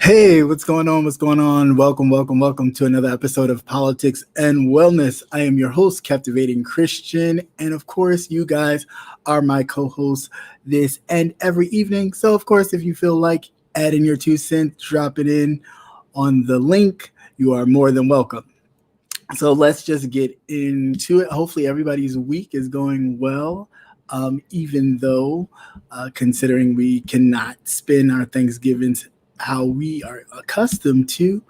Hey, what's going on? What's going on? Welcome to another episode of Politics and Wellness. I am your host, Captivating Christian. And of course, you guys are my co-hosts this and every evening. So of course, if you feel like adding your 2 cents, drop it in on the link. You are more than welcome. So let's just get into it. Hopefully everybody's week is going well. Even though considering we cannot spend our Thanksgivings how we are accustomed to.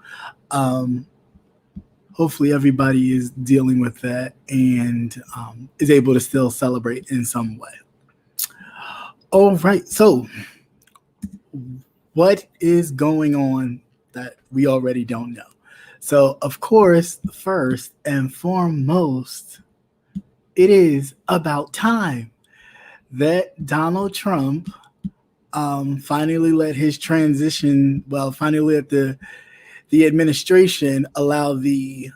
Hopefully everybody is dealing with that and is able to still celebrate in some way. All right, so what is going on that we already don't know? So, of course, first and foremost, it is about time that Donald Trump finally let his transition, finally let the administration allow the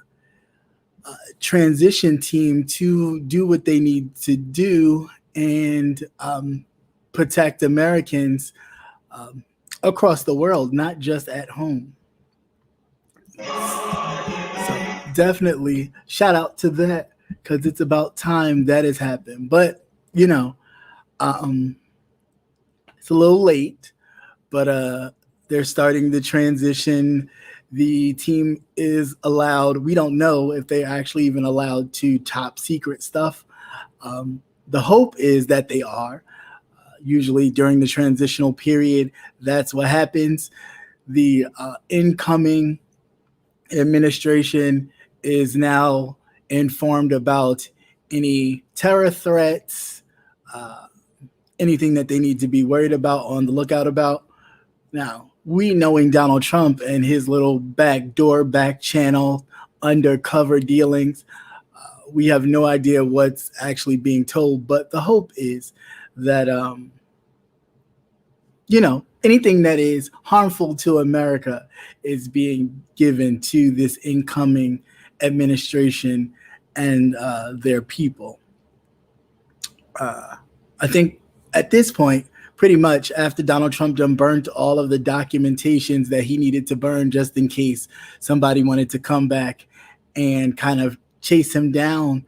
transition team to do what they need to do and protect Americans across the world, not just at home. So definitely shout out to that because it's about time that has happened. But, it's a little late, but they're starting the transition. The team is allowed. We don't know if they're actually even allowed to top secret stuff. The hope is that they are. Usually during the transitional period, that's what happens. The incoming administration is now informed about any terror threats, anything that they need to be worried about, on the lookout about. Now, we knowing Donald Trump and his little back channel, undercover dealings, we have no idea what's actually being told. But the hope is that, anything that is harmful to America is being given to this incoming administration and their people. I think at this point, pretty much after Donald Trump done burnt all of the documentations that he needed to burn just in case somebody wanted to come back and kind of chase him down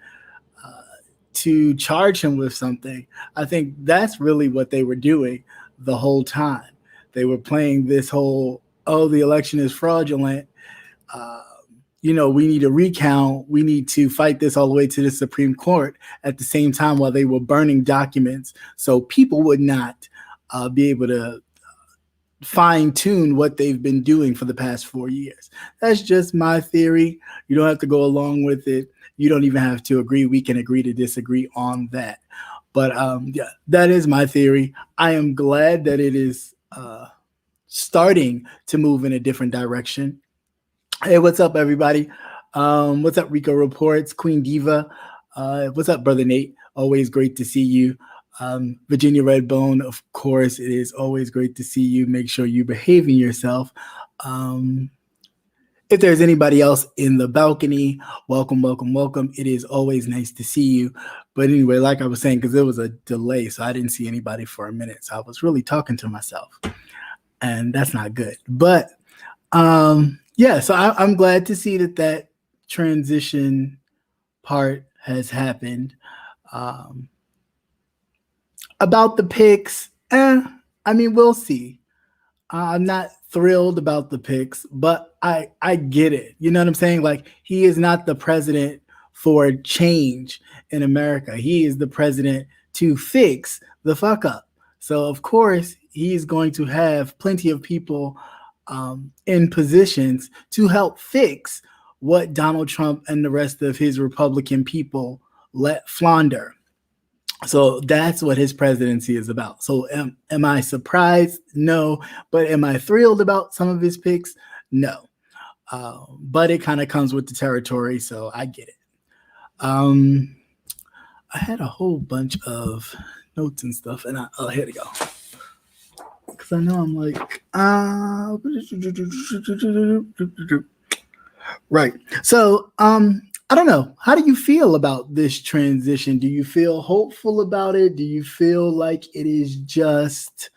to charge him with something, I think that's really what they were doing the whole time. They were playing this whole, the election is fraudulent. We need a recount. We need to fight this all the way to the Supreme Court at the same time while they were burning documents so people would not be able to fine tune what they've been doing for the past 4 years. That's just my theory. You don't have to go along with it. You don't even have to agree. We can agree to disagree on that. But that is my theory. I am glad that it is starting to move in a different direction. Hey, what's up, everybody? What's up, Rico Reports, Queen Diva? What's up, Brother Nate? Always great to see you. Virginia Redbone, of course, it is always great to see you. Make sure you're behaving yourself. If there's anybody else in the balcony, welcome. It is always nice to see you. But anyway, like I was saying, because there was a delay, so I didn't see anybody for a minute. So I was really talking to myself, and that's not good. But so I'm glad to see that transition part has happened. About the picks, we'll see. I'm not thrilled about the picks, but I get it. You know what I'm saying? Like, he is not the president for change in America. He is the president to fix the fuck up. So, of course, he's going to have plenty of people in positions to help fix what Donald Trump and the rest of his Republican people let flounder. So that's what his presidency is about. So am I surprised? No. But am I thrilled about some of his picks? No. But it kind of comes with the territory, so I get it. I had a whole bunch of notes and stuff, and here we go. Because I know I'm like, right. So, I don't know. How do you feel about this transition? Do you feel hopeful about it? Do you feel like it is just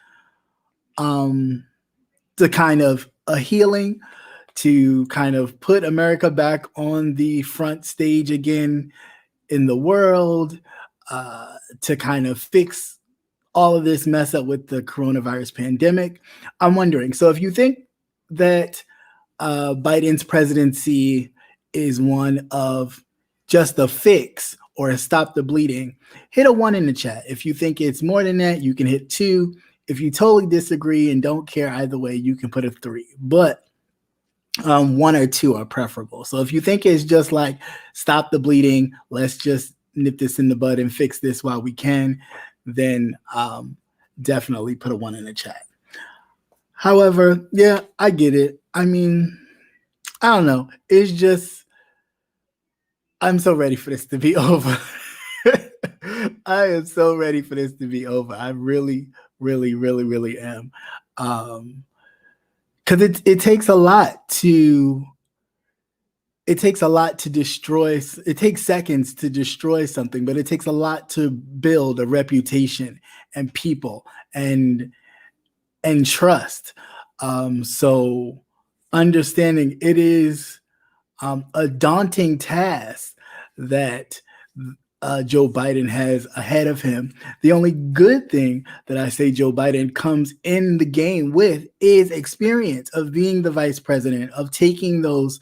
the kind of a healing, to kind of put America back on the front stage again in the world, to kind of fix all of this mess up with the coronavirus pandemic. I'm wondering, so if you think that Biden's presidency is one of just a fix or a stop the bleeding, hit a 1 in the chat. If you think it's more than that, you can hit 2. If you totally disagree and don't care either way, you can put a 3. But 1 or 2 are preferable. So if you think it's just like stop the bleeding, let's just nip this in the bud and fix this while we can, then definitely put a 1 in the chat. However, yeah, I get it. I mean, I don't know. It's just, I'm so ready for this to be over. I am so ready for this to be over. I really, really, really, really am. Because it takes a lot to destroy. It takes seconds to destroy something, but it takes a lot to build a reputation and people and trust. So understanding it is a daunting task that Joe Biden has ahead of him. The only good thing that I say Joe Biden comes in the game with is experience of being the vice president, of taking those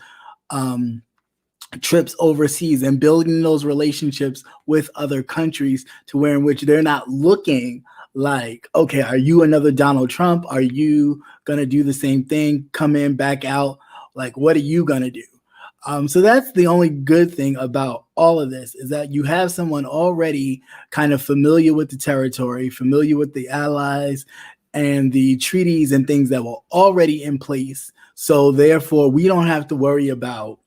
trips overseas and building those relationships with other countries to where in which they're not looking like, okay, are you another Donald Trump? Are you going to do the same thing, come in, back out? Like, what are you going to do? So that's the only good thing about all of this, is that you have someone already kind of familiar with the territory, familiar with the allies and the treaties and things that were already in place. So therefore, we don't have to worry about,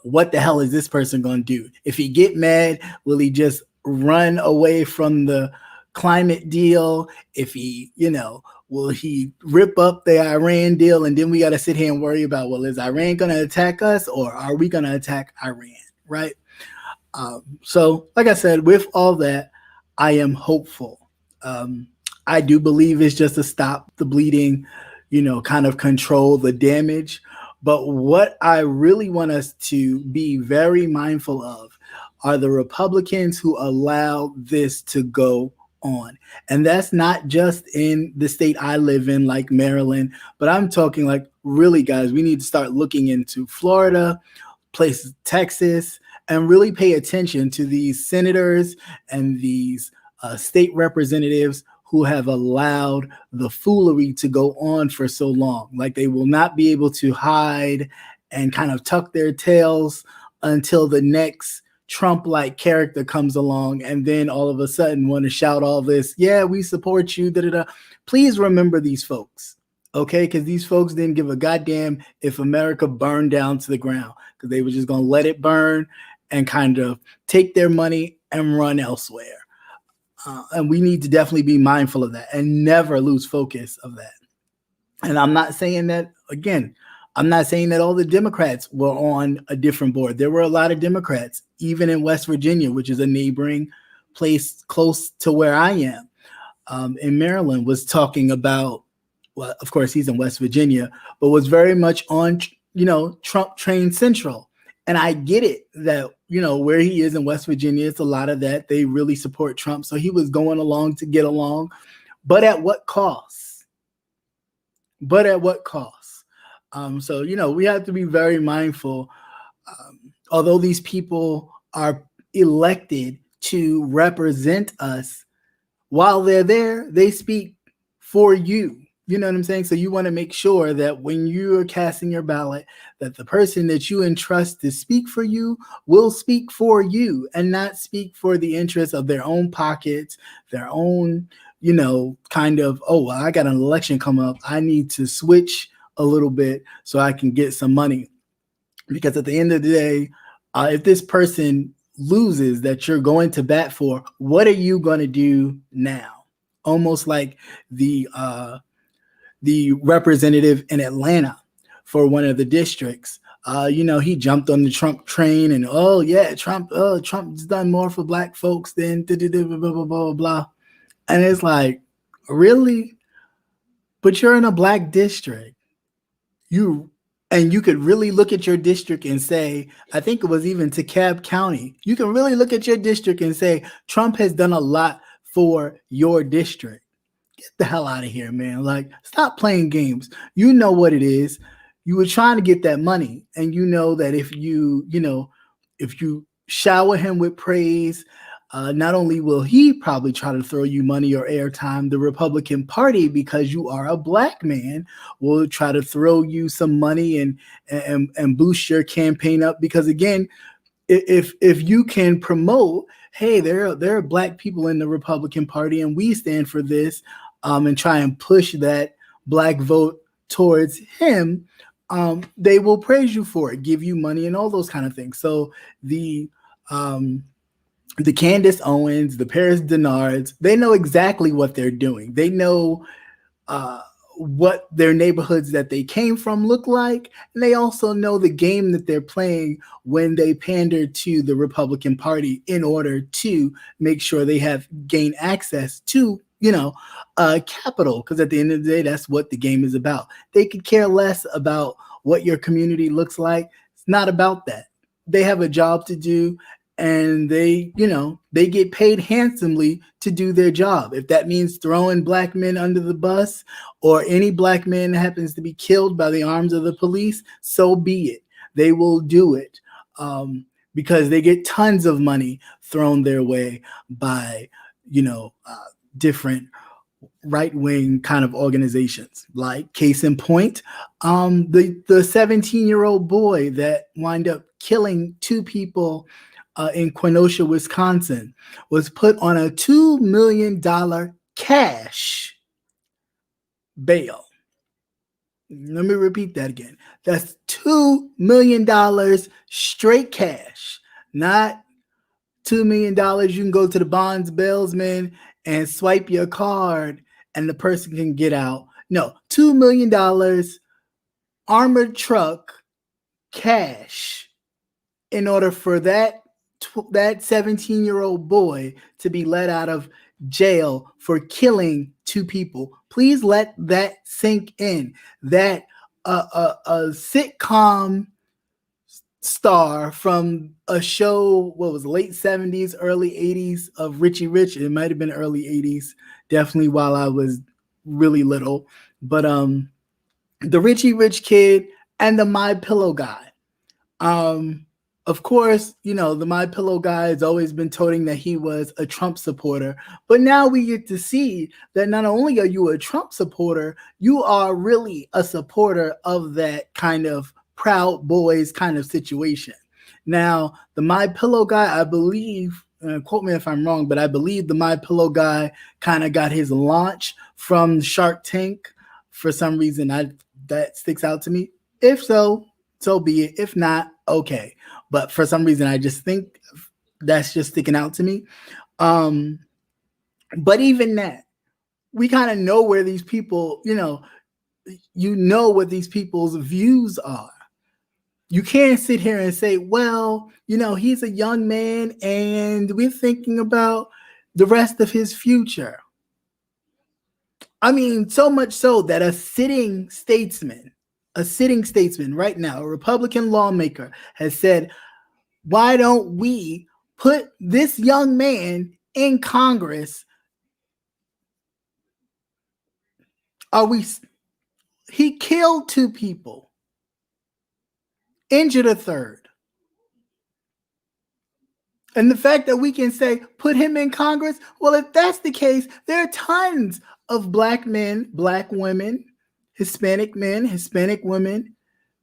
what the hell is this person going to do? If he get mad, will he just run away from the climate deal? If he, will he rip up the Iran deal? And then we got to sit here and worry about, well, is Iran going to attack us or are we going to attack Iran? Right. So like I said, with all that, I am hopeful. I do believe it's just to stop the bleeding, kind of control the damage. But what I really want us to be very mindful of are the Republicans who allow this to go on. And that's not just in the state I live in, like Maryland, but I'm talking like, really, guys, we need to start looking into Florida, places, Texas, and really pay attention to these senators and these state representatives who have allowed the foolery to go on for so long. Like, they will not be able to hide and kind of tuck their tails until the next Trump-like character comes along and then all of a sudden want to shout all this, yeah, we support you, da-da-da. Please remember these folks, okay? Because these folks didn't give a goddamn if America burned down to the ground, because they were just going to let it burn and kind of take their money and run elsewhere. And we need to definitely be mindful of that and never lose focus of that. And I'm not saying that, again, I'm not saying that all the Democrats were on a different board. There were a lot of Democrats, even in West Virginia, which is a neighboring place close to where I am, in Maryland, was talking about, well, of course, he's in West Virginia, but was very much on, Trump Train Central. And I get it that, where he is in West Virginia, it's a lot of that. They really support Trump. So he was going along to get along. But at what cost? So, we have to be very mindful. Although these people are elected to represent us, while they're there, they speak for you. You know what I'm saying? So you want to make sure that when you're casting your ballot, that the person that you entrust to speak for you will speak for you and not speak for the interests of their own pockets, their own, kind of, oh, well, I got an election come up, I need to switch a little bit so I can get some money. Because at the end of the day, if this person loses that you're going to bat for, what are you going to do now? Almost like the representative in Atlanta for one of the districts. He jumped on the Trump train and, oh yeah, Trump's done more for black folks than blah, blah, blah, blah, blah. And it's like, really? But you're in a black district. you and you could really look at your district and say, I think it was even DeKalb County. You can really look at your district and say, Trump has done a lot for your district. Get the hell out of here, man. Like, stop playing games. You know what it is. You were trying to get that money, and you know that if you shower him with praise, not only will he probably try to throw you money or airtime, the Republican Party, because you are a black man, will try to throw you some money and boost your campaign up. Because again, if you can promote, hey, there are black people in the Republican Party, and we stand for this, and try and push that black vote towards him, they will praise you for it, give you money, and all those kind of things. So the Candace Owens, the Paris Denards, they know exactly what they're doing. They know uh, what their neighborhoods that they came from look like. And they also know the game that they're playing when they pander to the Republican Party in order to make sure they have gain access to, capital. Because at the end of the day, that's what the game is about. They could care less about what your community looks like. It's not about that. They have a job to do, and they get paid handsomely to do their job. If that means throwing black men under the bus, or any black man happens to be killed by the arms of the police, so be it. They will do it, because they get tons of money thrown their way by different right-wing kind of organizations. Like, case in point, the 17-year-old boy that wind up killing two people in Kenosha, Wisconsin, was put on a $2 million cash bail. Let me repeat that again. That's $2 million straight cash, not $2 million. You can go to the bonds salesman and swipe your card and the person can get out. No, $2 million armored truck cash in order for that 17-year-old boy to be let out of jail for killing two people. Please let that sink in. That a sitcom star from a show, what was late 70s, early 80s of Richie Rich. It might have been early 80s, definitely while I was really little. But the Richie Rich kid and the My Pillow guy. Of course, the My Pillow guy has always been toting that he was a Trump supporter, but now we get to see that not only are you a Trump supporter, you are really a supporter of that kind of Proud Boys kind of situation. Now, the My Pillow guy, I believe, quote me if I'm wrong, but I believe the My Pillow guy kind of got his launch from Shark Tank. For some reason, that sticks out to me. If so, so be it. If not, okay. But for some reason, I just think that's just sticking out to me. But even that, we kind of know where these people, what these people's views are. You can't sit here and say, well, he's a young man and we're thinking about the rest of his future. I mean, so much so that a sitting statesman right now, a Republican lawmaker, has said, why don't we put this young man in Congress? He killed two people, injured a third. And the fact that we can say, put him in Congress, well, if that's the case, there are tons of black men, black women, Hispanic men, Hispanic women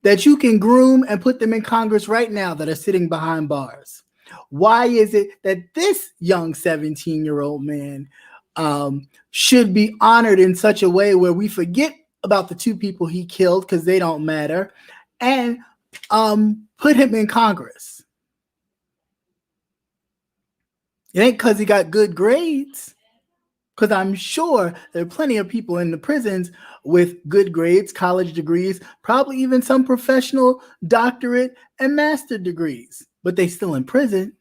that you can groom and put them in Congress right now that are sitting behind bars. Why is it that this young 17-year-old man should be honored in such a way where we forget about the two people he killed because they don't matter, and put him in Congress? It ain't because he got good grades. Because I'm sure there are plenty of people in the prisons with good grades, college degrees, probably even some professional doctorate and master degrees, but they still in prison.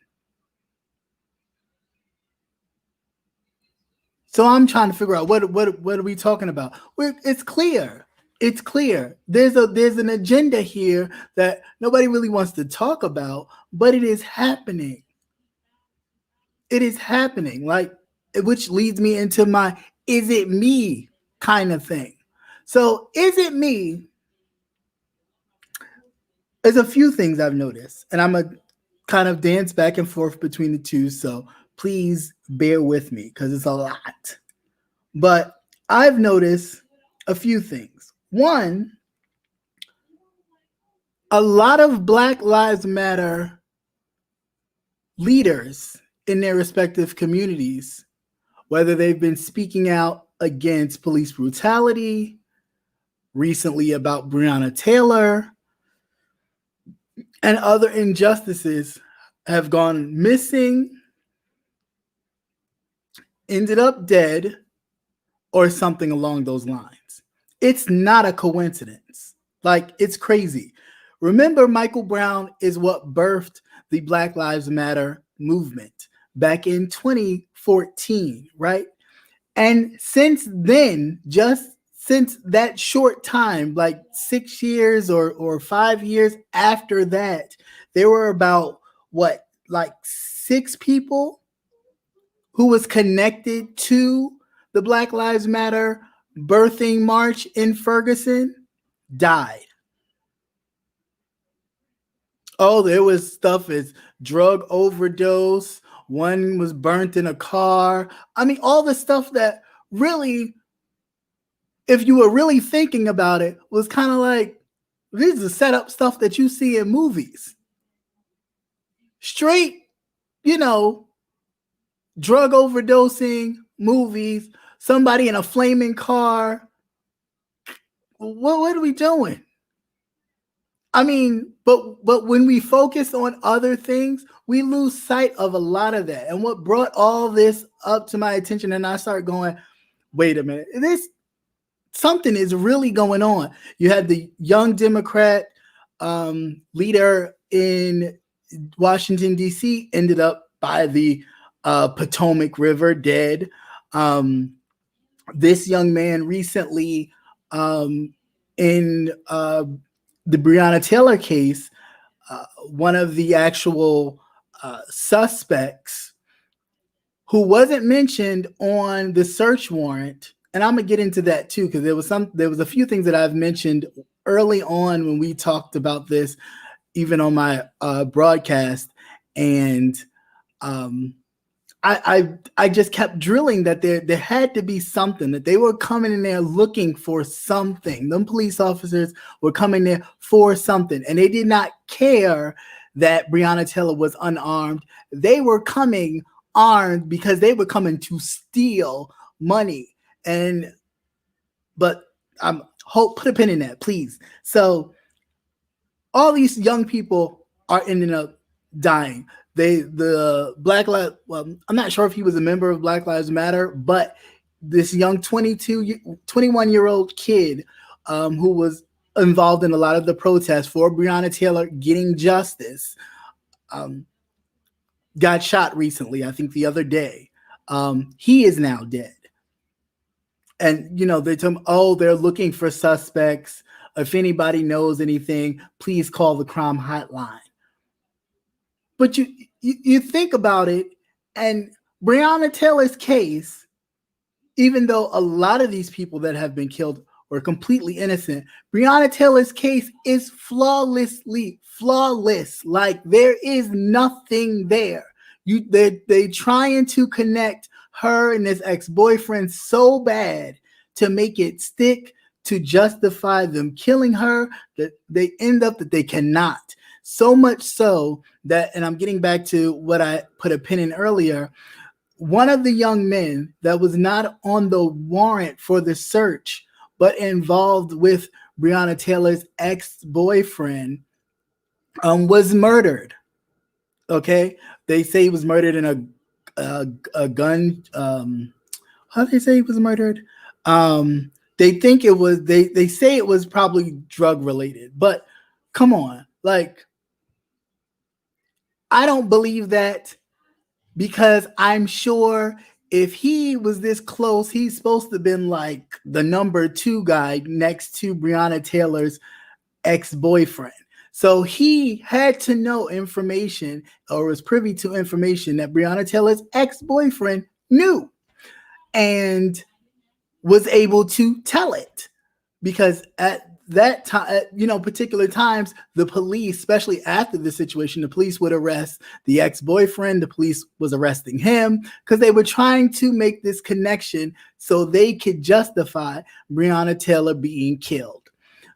So I'm trying to figure out what are we talking about? It's clear. It's clear. There's an agenda here that nobody really wants to talk about, but it is happening. It is happening. Like, which leads me into my is it me kind of thing. So, is it me? There's a few things I've noticed, and I'm a kind of dance back and forth between the two. So please bear with me because it's a lot. But I've noticed a few things. One, a lot of Black Lives Matter leaders in their respective communities, whether they've been speaking out against police brutality, recently about Breonna Taylor, and other injustices, have gone missing, ended up dead, or something along those lines. It's not a coincidence. Like, it's crazy. Remember, Michael Brown is what birthed the Black Lives Matter movement back in 2014, right? And since then, just since that short time, like 6 years or 5 years after that, there were about what, like 6 people who was connected to the Black Lives Matter birthing march in Ferguson died. Oh, there was stuff as drug overdose. One was burnt in a car. I mean, all the stuff that really, if you were really thinking about it, was kind of like, this is setup stuff that you see in movies. Straight, you know, drug overdosing movies, somebody in a flaming car. What are we doing? I mean, but when we focus on other things, we lose sight of a lot of that. And what brought all this up to my attention, and I start going, wait a minute, this something is really going on. You had the young Democrat leader in Washington, D.C., ended up by the Potomac River dead. This young man recently in the Breonna Taylor case, one of the actual suspects who wasn't mentioned on the search warrant, and I'm gonna get into that too, because there was a few things that I've mentioned early on when we talked about this, even on my broadcast, and I just kept drilling that there had to be something, that they were coming in there looking for something. Them police officers were coming there for something, and they did not care that Breonna Taylor was unarmed. They were coming armed because they were coming to steal money. But put a pin in that, please. So all these young people are ending up dying. The Black Lives, well, I'm not sure if he was a member of Black Lives Matter, but this young 21-year-old kid who was involved in a lot of the protests for Breonna Taylor getting justice got shot recently, I think the other day. He is now dead. And, they tell him, oh, they're looking for suspects. If anybody knows anything, please call the crime hotline. But you think about it, and Breonna Taylor's case, even though a lot of these people that have been killed were completely innocent, Breonna Taylor's case is flawlessly flawless. Like, there is nothing there. They trying to connect her and this ex-boyfriend so bad to make it stick, to justify them killing her, that they end up that they cannot. So much so that, and I'm getting back to what I put a pin in earlier, one of the young men that was not on the warrant for the search, but involved with Breonna Taylor's ex-boyfriend, was murdered. Okay, they say he was murdered in a gun. How do they say he was murdered? They think it was. They say it was probably drug related, but come on, like, I don't believe that, because I'm sure if he was this close, he's supposed to have been like the number 2 guy next to Breonna Taylor's ex-boyfriend. So he had to know information or was privy to information that Breonna Taylor's ex-boyfriend knew and was able to tell it. Because at that time, particular times, the police, especially after the situation, the police would arrest the ex-boyfriend. The police was arresting him because they were trying to make this connection so they could justify Breonna Taylor being killed.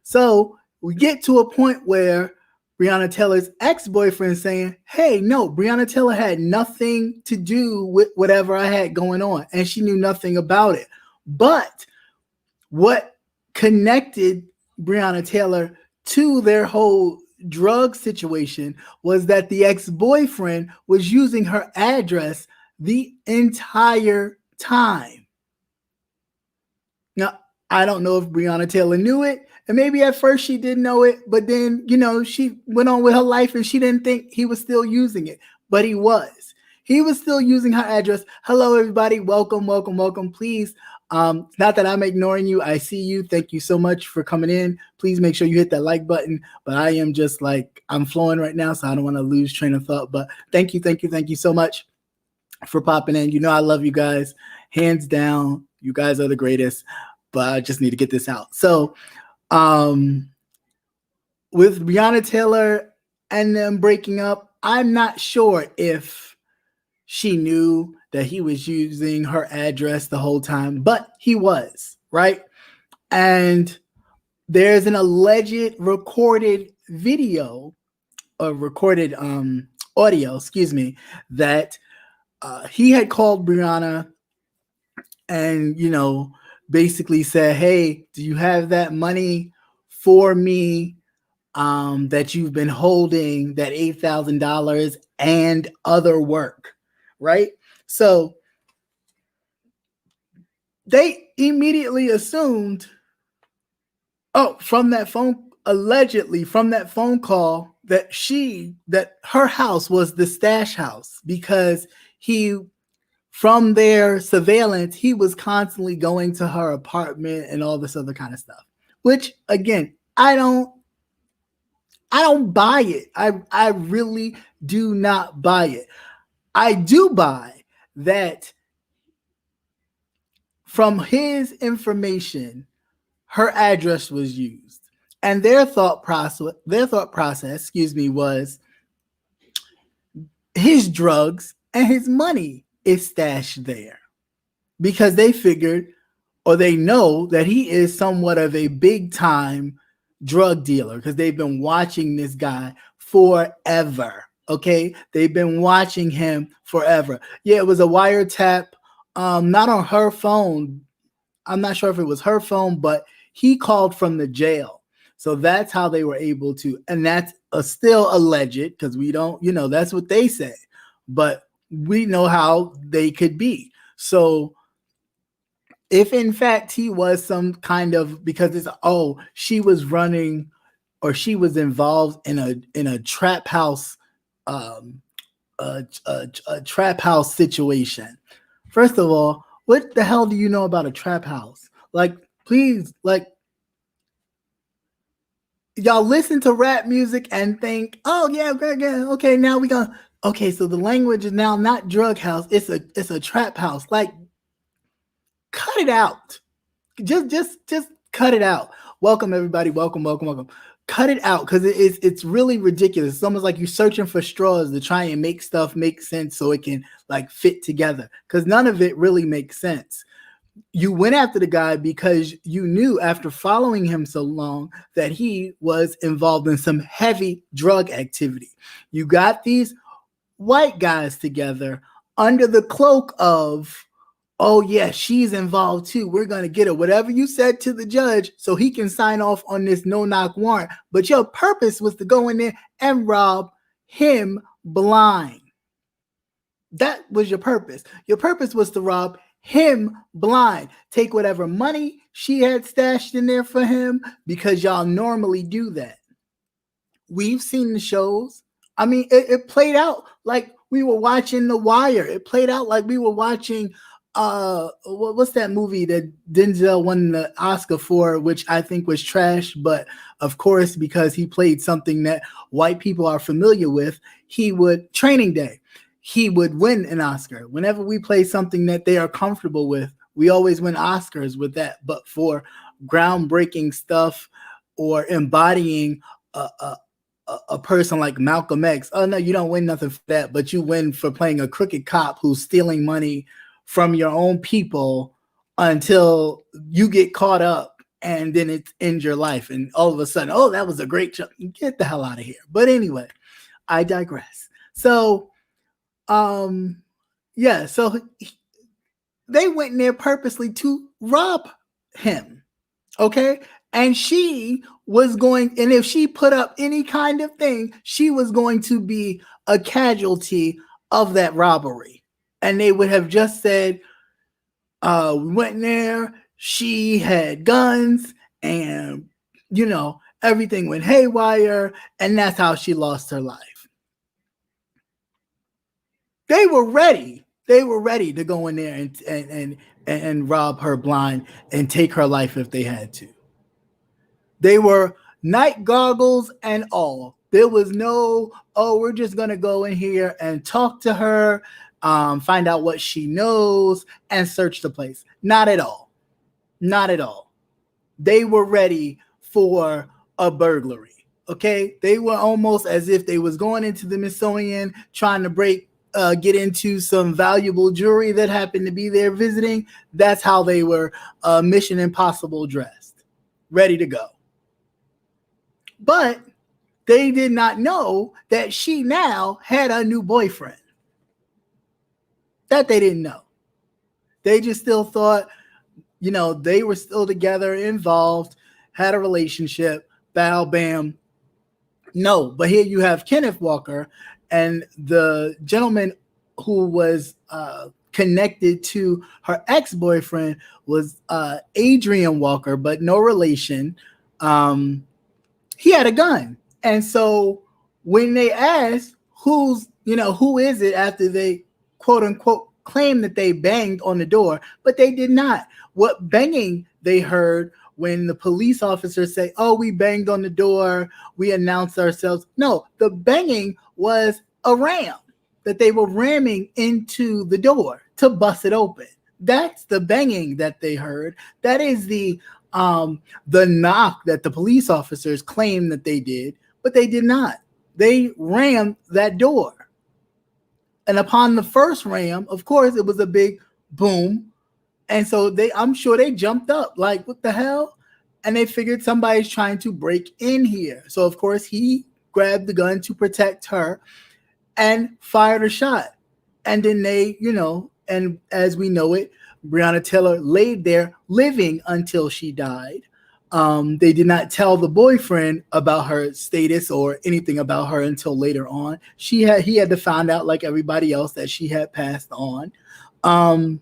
So we get to a point where Breonna Taylor's ex-boyfriend saying, hey, no, Breonna Taylor had nothing to do with whatever I had going on, and she knew nothing about it. But what connected Breonna Taylor to their whole drug situation was that the ex-boyfriend was using her address the entire time. Now, I don't know if Breonna Taylor knew it, and maybe at first she didn't know it, but then, she went on with her life and she didn't think he was still using it, but he was. He was still using her address. Hello, everybody. Welcome, welcome, welcome. Please, not that I'm ignoring you. I see you. Thank you so much for coming in. Please make sure you hit that like button. But I am just like, I'm flowing right now, so I don't want to lose train of thought. But thank you so much for popping in. I love you guys. Hands down, you guys are the greatest. But I just need to get this out. So with Breonna Taylor and them breaking up, I'm not sure if she knew that he was using her address the whole time, but he was, right? And there's an alleged recorded video or recorded audio, that he had called Breonna and, basically said, hey, do you have that money for me that you've been holding, that $8,000 and other work? Right? So they immediately assumed, allegedly from that phone call, that her house was the stash house, because from their surveillance, he was constantly going to her apartment and all this other kind of stuff, which again, I don't buy it. I really do not buy it. I do buy that from his information, her address was used, and their thought process, was his drugs and his money is stashed there, because they figured, or they know, that he is somewhat of a big time drug dealer, because they've been watching this guy forever. Okay, they've been watching him forever. Yeah, it was a wiretap, not on her phone. I'm not sure if it was her phone, but he called from the jail. So that's how they were able to, and that's still alleged, because we don't, that's what they say, but we know how they could be. So if in fact he was some kind of, because it's, she was running, or she was involved in a trap house, a trap house situation. First of all, what the hell do you know about a trap house? Like, please, like, y'all listen to rap music and think, oh yeah, okay, now we gonna, okay, so the language is now not drug house, it's a trap house. Like, cut it out. Just cut it out. Welcome everybody. Welcome. Cut it out, because it's really ridiculous. It's almost like you're searching for straws to try and make stuff make sense so it can like fit together, because none of it really makes sense. You went after the guy because you knew, after following him so long, that he was involved in some heavy drug activity. You got these white guys together under the cloak of, oh yeah, she's involved too, we're going to get her, whatever you said to the judge so he can sign off on this no-knock warrant. But your purpose was to go in there and rob him blind. That was your purpose. Your purpose was to rob him blind. Take whatever money she had stashed in there for him, because y'all normally do that. We've seen the shows. I mean, it played out like we were watching The Wire. It played out like we were watching what's that movie that Denzel won the Oscar for, which I think was trash, but of course, because he played something that white people are familiar with, Training Day, he would win an Oscar. Whenever we play something that they are comfortable with, we always win Oscars with that. But for groundbreaking stuff or embodying a person like Malcolm X, oh no, you don't win nothing for that, but you win for playing a crooked cop who's stealing money from your own people until you get caught up, and then it ends your life. And all of a sudden, oh, that was a great job. Get the hell out of here. But anyway, I digress. So, yeah, so they went in there purposely to rob him. Okay. And she was going, and if she put up any kind of thing, she was going to be a casualty of that robbery. And they would have just said, we went in there, she had guns, and, everything went haywire, and that's how she lost her life. They were ready. They were ready to go in there and rob her blind and take her life if they had to. They were night goggles and all. There was no, oh, we're just going to go in here and talk to her, find out what she knows, and search the place. Not at all. Not at all. They were ready for a burglary. Okay? They were almost as if they was going into the Smithsonian trying to get into some valuable jewelry that happened to be there visiting. That's how they were Mission Impossible dressed, ready to go. But they did not know that she now had a new boyfriend. That they didn't know. They just still thought, they were still together, involved, had a relationship, bow, bam. No, but here you have Kenneth Walker, and the gentleman who was connected to her ex-boyfriend was Adrian Walker, but no relation. He had a gun. And so when they asked who is it, after they quote unquote claim that they banged on the door, but they did not. What banging they heard when the police officers say, oh, we banged on the door, we announced ourselves. No, the banging was a ram that they were ramming into the door to bust it open. That's the banging that they heard. That is the knock that the police officers claimed that they did, but they did not. They rammed that door. And upon the first ram, of course, it was a big boom. And so I'm sure they jumped up like, what the hell? And they figured somebody's trying to break in here. So, of course, he grabbed the gun to protect her and fired a shot. And then they, and as we know it, Breonna Taylor laid there living until she died. They did not tell the boyfriend about her status or anything about her until later on. He had to find out, like everybody else, that she had passed on. And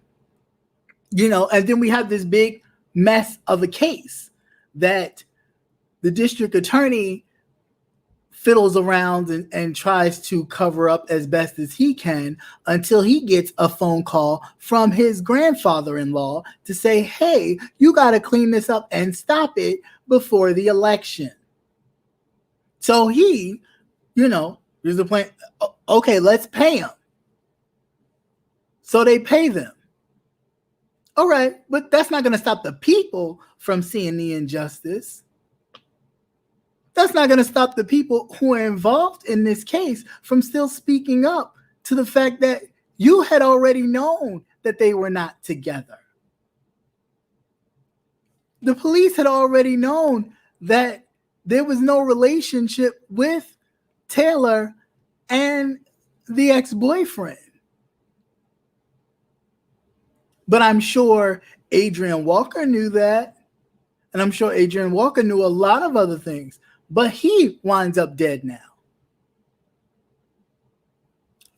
then we have this big mess of a case that the district attorney fiddles around and tries to cover up as best as he can until he gets a phone call from his grandfather-in-law to say, hey, you got to clean this up and stop it before the election. So he, there's a plan. Okay, let's pay him. So they pay them. All right, but that's not going to stop the people from seeing the injustice. That's not going to stop the people who are involved in this case from still speaking up to the fact that you had already known that they were not together. The police had already known that there was no relationship with Taylor and the ex-boyfriend. But I'm sure Adrian Walker knew that. And I'm sure Adrian Walker knew a lot of other things. But he winds up dead now.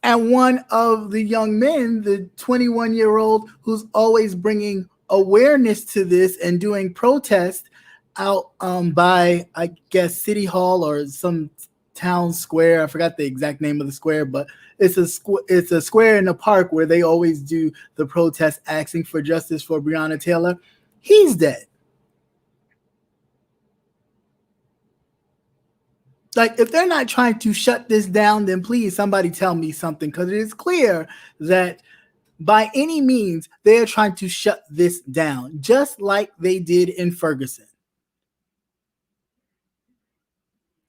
And one of the young men, the 21-year-old who's always bringing awareness to this and doing protests out by, I guess, City Hall or some town square. I forgot the exact name of the square, but it's a square in the park where they always do the protest asking for justice for Breonna Taylor. He's dead. Like, if they're not trying to shut this down, then please somebody tell me something, because it is clear that by any means they are trying to shut this down, just like they did in Ferguson.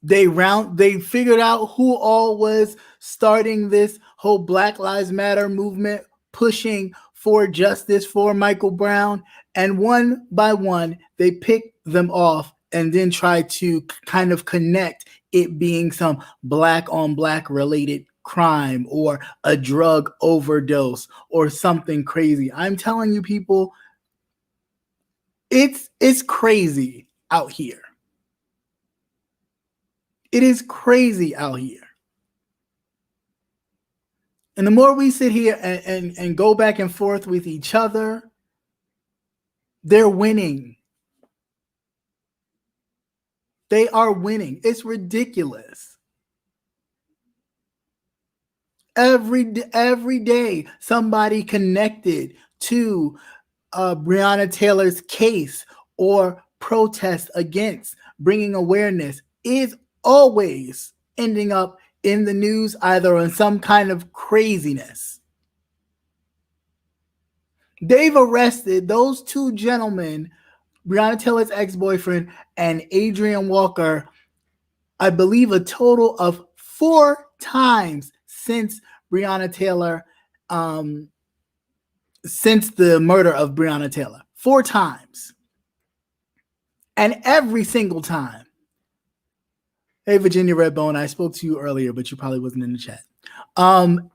They figured out who all was starting this whole Black Lives Matter movement, pushing for justice for Michael Brown, and one by one they picked them off and then tried to kind of connect it being some black on black related crime or a drug overdose or something crazy. I'm telling you, people, it's crazy out here. It is crazy out here. And the more we sit here and go back and forth with each other, they're winning. They are winning. It's ridiculous. Every day, somebody connected to Breonna Taylor's case or protest against bringing awareness is always ending up in the news, either on some kind of craziness. They've arrested those two gentlemen, Breonna Taylor's ex-boyfriend and Adrian Walker, I believe a total of 4 times since Breonna Taylor, since the murder of Breonna Taylor. 4 times. And every single time, hey, Virginia Redbone, I spoke to you earlier, but you probably wasn't in the chat.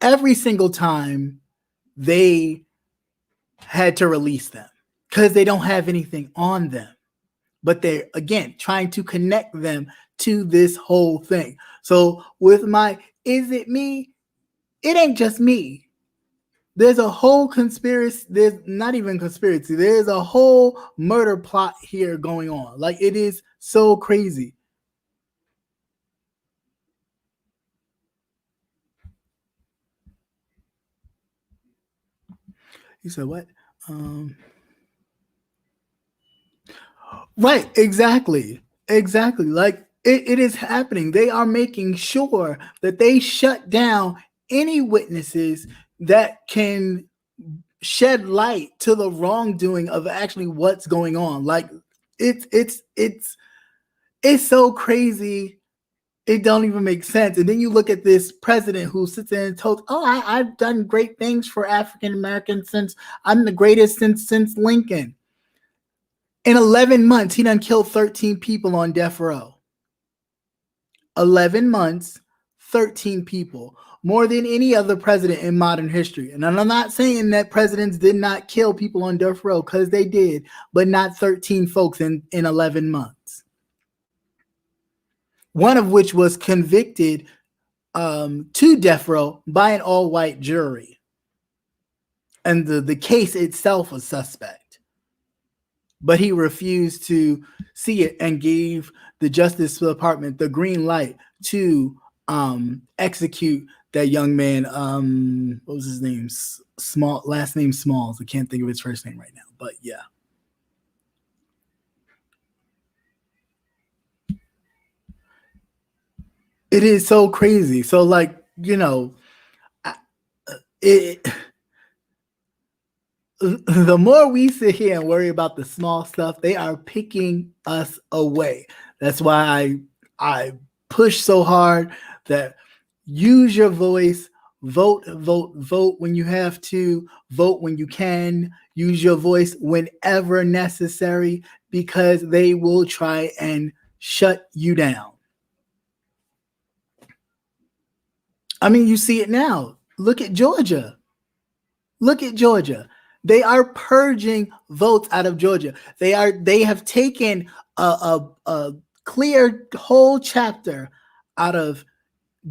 Every single time they had to release them because they don't have anything on them. But they're, again, trying to connect them to this whole thing. So with my Isitme, it ain't just me. There's a whole conspiracy. There's not even conspiracy. There's a whole murder plot here going on. Like, it is so crazy. You said what? Right, exactly. Like, it is happening. They are making sure that they shut down any witnesses that can shed light to the wrongdoing of actually what's going on. Like, it's so crazy. It don't even make sense. And then you look at this president who sits there and tells, I've done great things for African Americans since I'm the greatest since Lincoln. In 11 months, he done killed 13 people on death row. 11 months, 13 people. More than any other president in modern history. And I'm not saying that presidents did not kill people on death row, because they did, but not 13 folks in 11 months. One of which was convicted to death row by an all-white jury. And the case itself was suspect. But he refused to see it and gave the Justice Department the green light to execute that young man. What was his name? Last name Smalls. I can't think of his first name right now, but yeah. It is so crazy. So, like, you know, the more we sit here and worry about the small stuff, they are picking us away. That's why I push so hard that use your voice, vote when you have to, vote when you can, use your voice whenever necessary, because they will try and shut you down. I mean, you see it now. Look at Georgia. They are purging votes out of Georgia. They have taken a clear whole chapter out of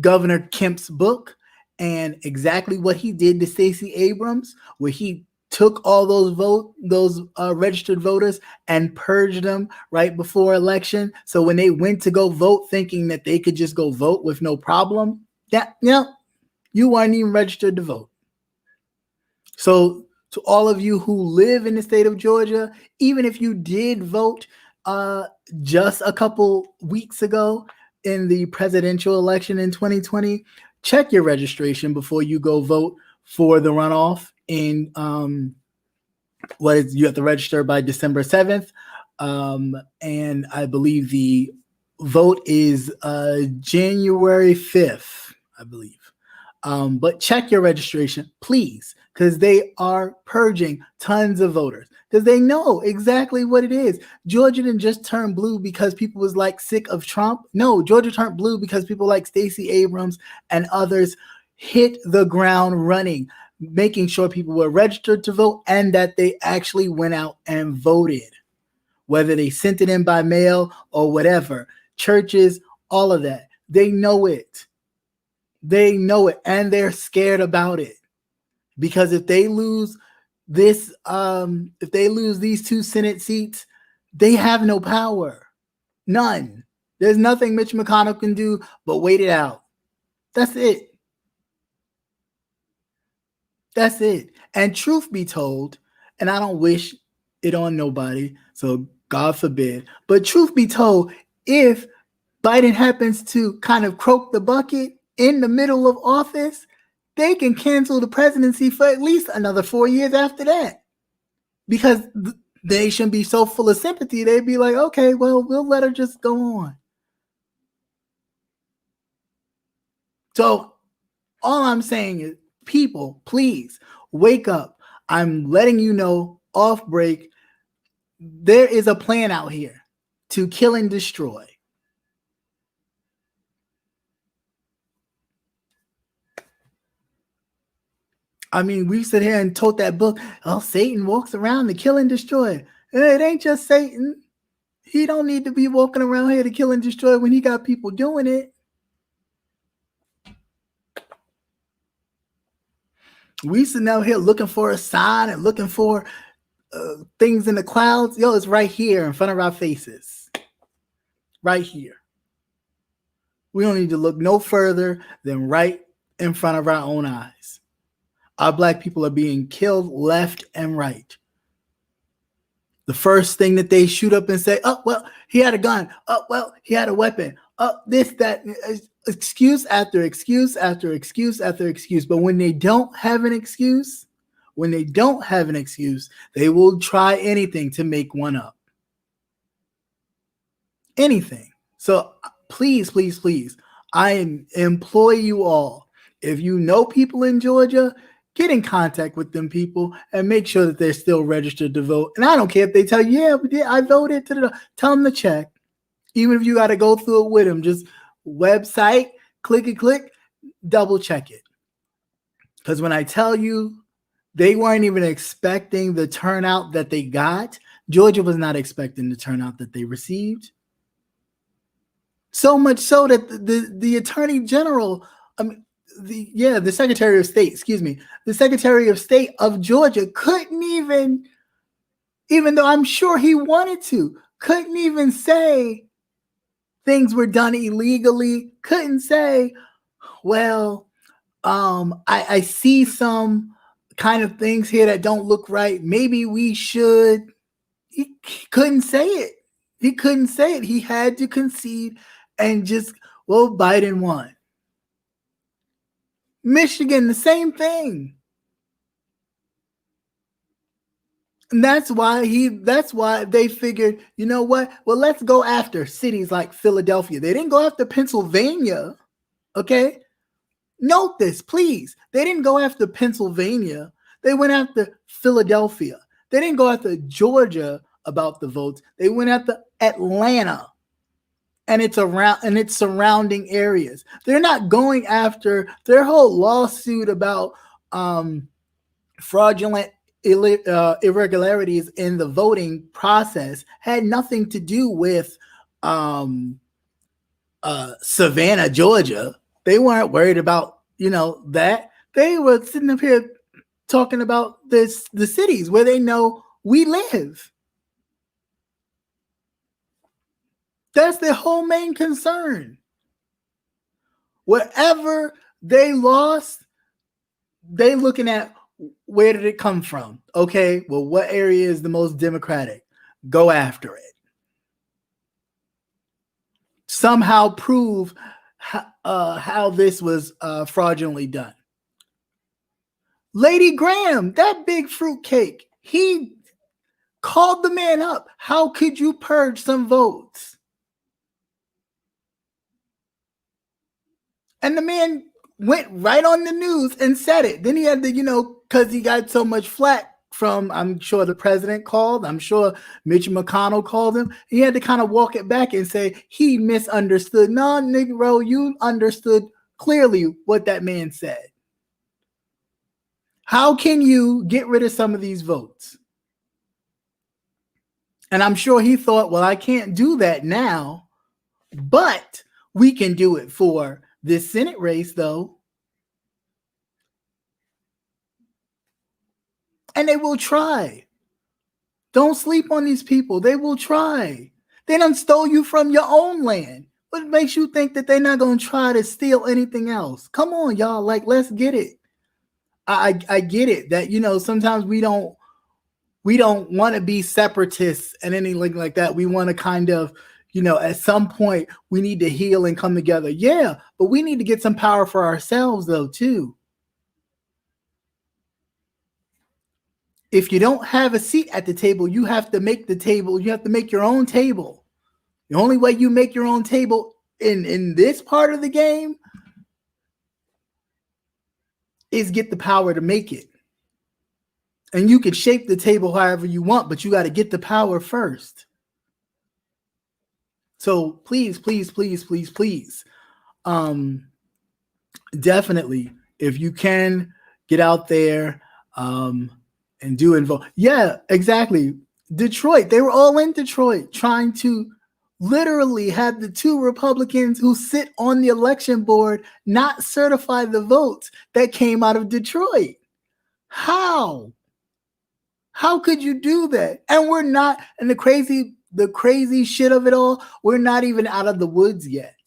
Governor Kemp's book and exactly what he did to Stacey Abrams, where he took all those registered voters and purged them right before election. So when they went to go vote, thinking that they could just go vote with no problem, that you weren't even registered to vote. So to all of you who live in the state of Georgia, even if you did vote just a couple weeks ago in the presidential election in 2020, check your registration before you go vote for the runoff. In you have to register by December 7th, and I believe the vote is January 5th, I believe. But check your registration, please, because they are purging tons of voters because they know exactly what it is. Georgia didn't just turn blue because people was like sick of Trump. No, Georgia turned blue because people like Stacey Abrams and others hit the ground running, making sure people were registered to vote and that they actually went out and voted, whether they sent it in by mail or whatever. Churches, all of that. They know it. They know it, and they're scared about it. Because if they lose this, if they lose these 2 Senate seats, they have no power. None. There's nothing Mitch McConnell can do but wait it out. That's it. That's it. And truth be told, and I don't wish it on nobody, so God forbid, but truth be told, if Biden happens to kind of croak the bucket in the middle of office, they can cancel the presidency for at least another 4 years after that. Because they shouldn't be so full of sympathy. They'd be like, okay, well, we'll let her just go on. So all I'm saying is, people, please wake up. I'm letting you know off break, there is a plan out here to kill and destroy. I mean, we sit here and told that book, oh, Satan walks around to kill and destroy. It ain't just Satan. He don't need to be walking around here to kill and destroy when he got people doing it. We sitting out here looking for a sign and looking for things in the clouds. Yo, it's right here in front of our faces. Right here. We don't need to look no further than right in front of our own eyes. Our Black people are being killed left and right. The first thing that they shoot up and say, oh, well, he had a gun. Oh, well, he had a weapon. Oh, this, that, excuse after excuse after excuse after excuse. But when they don't have an excuse, they will try anything to make one up. Anything. So please, please, please, I implore you all, if you know people in Georgia, get in contact with them people and make sure that they're still registered to vote. And I don't care if they tell you, yeah, I voted. Tell them to check. Even if you got to go through it with them, just website, click, double check it. Because when I tell you they weren't even expecting the turnout that they got, Georgia was not expecting the turnout that they received. So much so that the Attorney General, the Secretary of State, the Secretary of State of Georgia couldn't even though I'm sure he wanted to, couldn't even say things were done illegally, couldn't say, well, I see some kind of things here that don't look right. Maybe we should. He couldn't say it. He had to concede and just, well, Biden won. Michigan, the same thing. And that's why they figured, you know what? Well, let's go after cities like Philadelphia. They didn't go after Pennsylvania. Okay? Note this, please. They didn't go after Pennsylvania. They went after Philadelphia. They didn't go after Georgia about the votes. They went after Atlanta and its surrounding areas. They're not going after their whole lawsuit about fraudulent irregularities in the voting process had nothing to do with Savannah, Georgia. They weren't worried about, that. They were sitting up here talking about the cities where they know we live. That's their whole main concern. Wherever they lost, they looking at where did it come from? Okay, well, what area is the most Democratic? Go after it. Somehow prove how this was fraudulently done. Lady Graham, that big fruitcake, he called the man up. How could you purge some votes? And the man went right on the news and said it. Then he had to, because he got so much flack from, I'm sure the president called, I'm sure Mitch McConnell called him. He had to kind of walk it back and say he misunderstood. No, Negro, you understood clearly what that man said. How can you get rid of some of these votes? And I'm sure he thought, well, I can't do that now, but we can do it for this Senate race, though. And they will try. Don't sleep on these people. They will try. They done stole you from your own land. What makes you think that they're not going to try to steal anything else? Come on, y'all. Like, let's get it. I get it that, sometimes we don't want to be separatists and anything like that. We want to kind of, at some point we need to heal and come together. Yeah, but we need to get some power for ourselves though, too. If you don't have a seat at the table, you have to make the table. You have to make your own table. The only way you make your own table in this part of the game is get the power to make it. And you can shape the table however you want, but you got to get the power first. So please, please, please, please, please, definitely, if you can, get out there and do involve. Yeah, exactly. Detroit, they were all in Detroit trying to literally have the two Republicans who sit on the election board not certify the votes that came out of Detroit. How? How could you do that? And we're not, and the crazy shit of it all, we're not even out of the woods yet.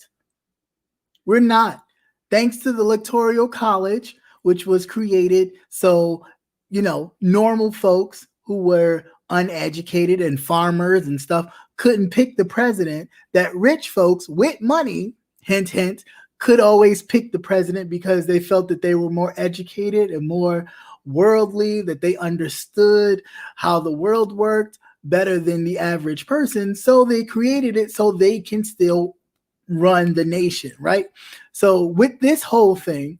We're not. Thanks to the Electoral College, which was created so, normal folks who were uneducated and farmers and stuff couldn't pick the president, that rich folks with money, hint, hint, could always pick the president because they felt that they were more educated and more worldly, that they understood how the world worked better than the average person. So they created it so they can still run the nation, right? So with this whole thing,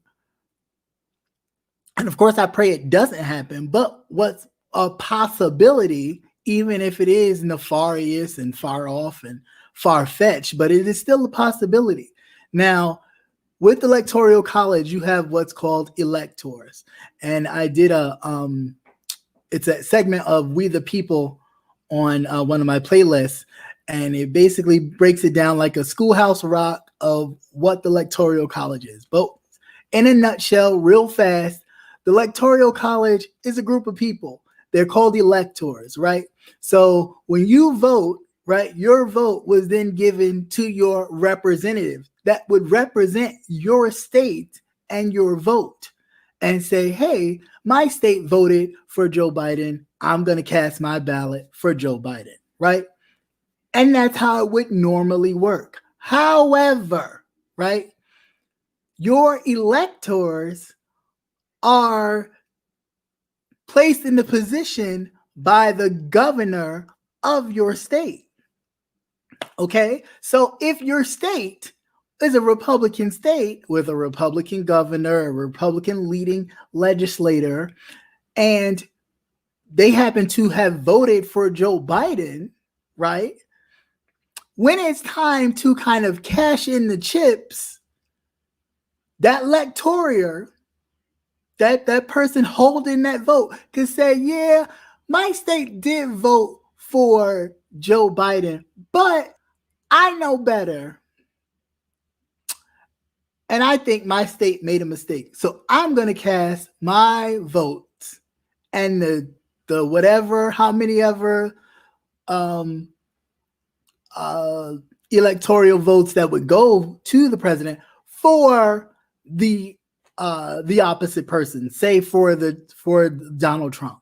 and of course I pray it doesn't happen, but what's a possibility, even if it is nefarious and far off and far-fetched, but it is still a possibility. Now, with the Electoral College, you have what's called electors. And I did it's a segment of We the People on one of my playlists. And it basically breaks it down like a Schoolhouse Rock of what the Electoral College is. But in a nutshell, real fast, the Electoral College is a group of people. They're called electors, right? So when you vote, right, your vote was then given to your representative that would represent your state and your vote and say, hey, my state voted for Joe Biden. I'm going to cast my ballot for Joe Biden, right? And that's how it would normally work. However, right, your electors are placed in the position by the governor of your state. Okay, so if your state is a Republican state with a Republican governor, a Republican leading legislator, and they happen to have voted for Joe Biden, right? When it's time to kind of cash in the chips, that electoral, that person holding that vote could say, yeah, my state did vote for Joe Biden, but I know better. And I think my state made a mistake. So I'm going to cast my vote and the whatever, how many ever electoral votes that would go to the president for the opposite person, say for Donald Trump.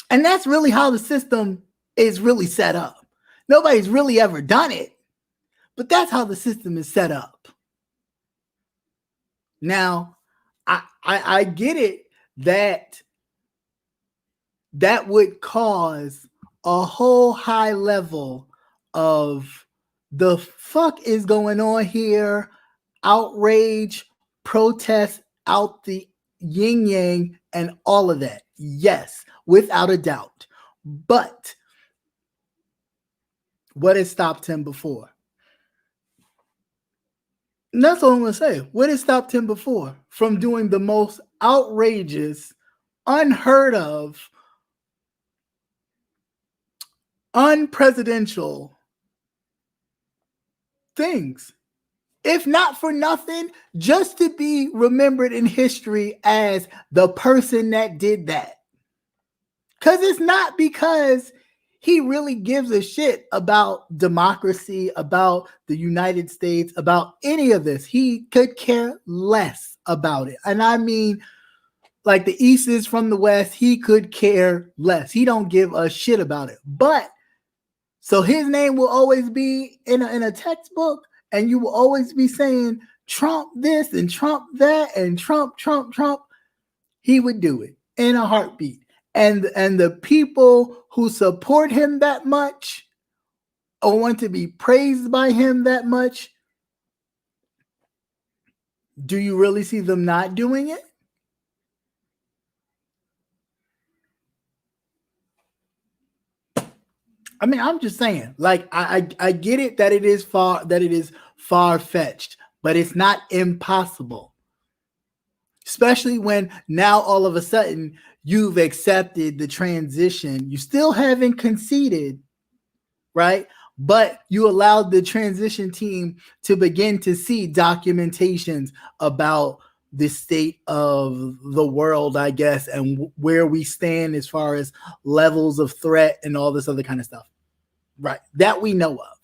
And that's really how the system is really set up. Nobody's really ever done it, but that's how the system is set up. Now, I get it that would cause a whole high level of the fuck is going on here, outrage, protest, out the yin yang, and all of that. Yes, without a doubt. But what has stopped him before? And that's all I'm going to say. What has stopped him before from doing the most outrageous, unheard of, unpresidential things? If not for nothing, just to be remembered in history as the person that did that. Because it's not because he really gives a shit about democracy, about the United States, about any of this. He could care less about it. And I mean, like the East is from the West, he could care less. He don't give a shit about it. But so his name will always be in a textbook, and you will always be saying Trump this and Trump that and Trump. He would do it in a heartbeat. And the people who support him that much or want to be praised by him that much, do you really see them not doing it? I mean, I'm just saying, like, I get it that it is far-fetched, but it's not impossible. Especially when now all of a sudden you've accepted the transition. You still haven't conceded, right? But you allowed the transition team to begin to see documentations about the state of the world, I guess, and where we stand as far as levels of threat and all this other kind of stuff, right? That we know of.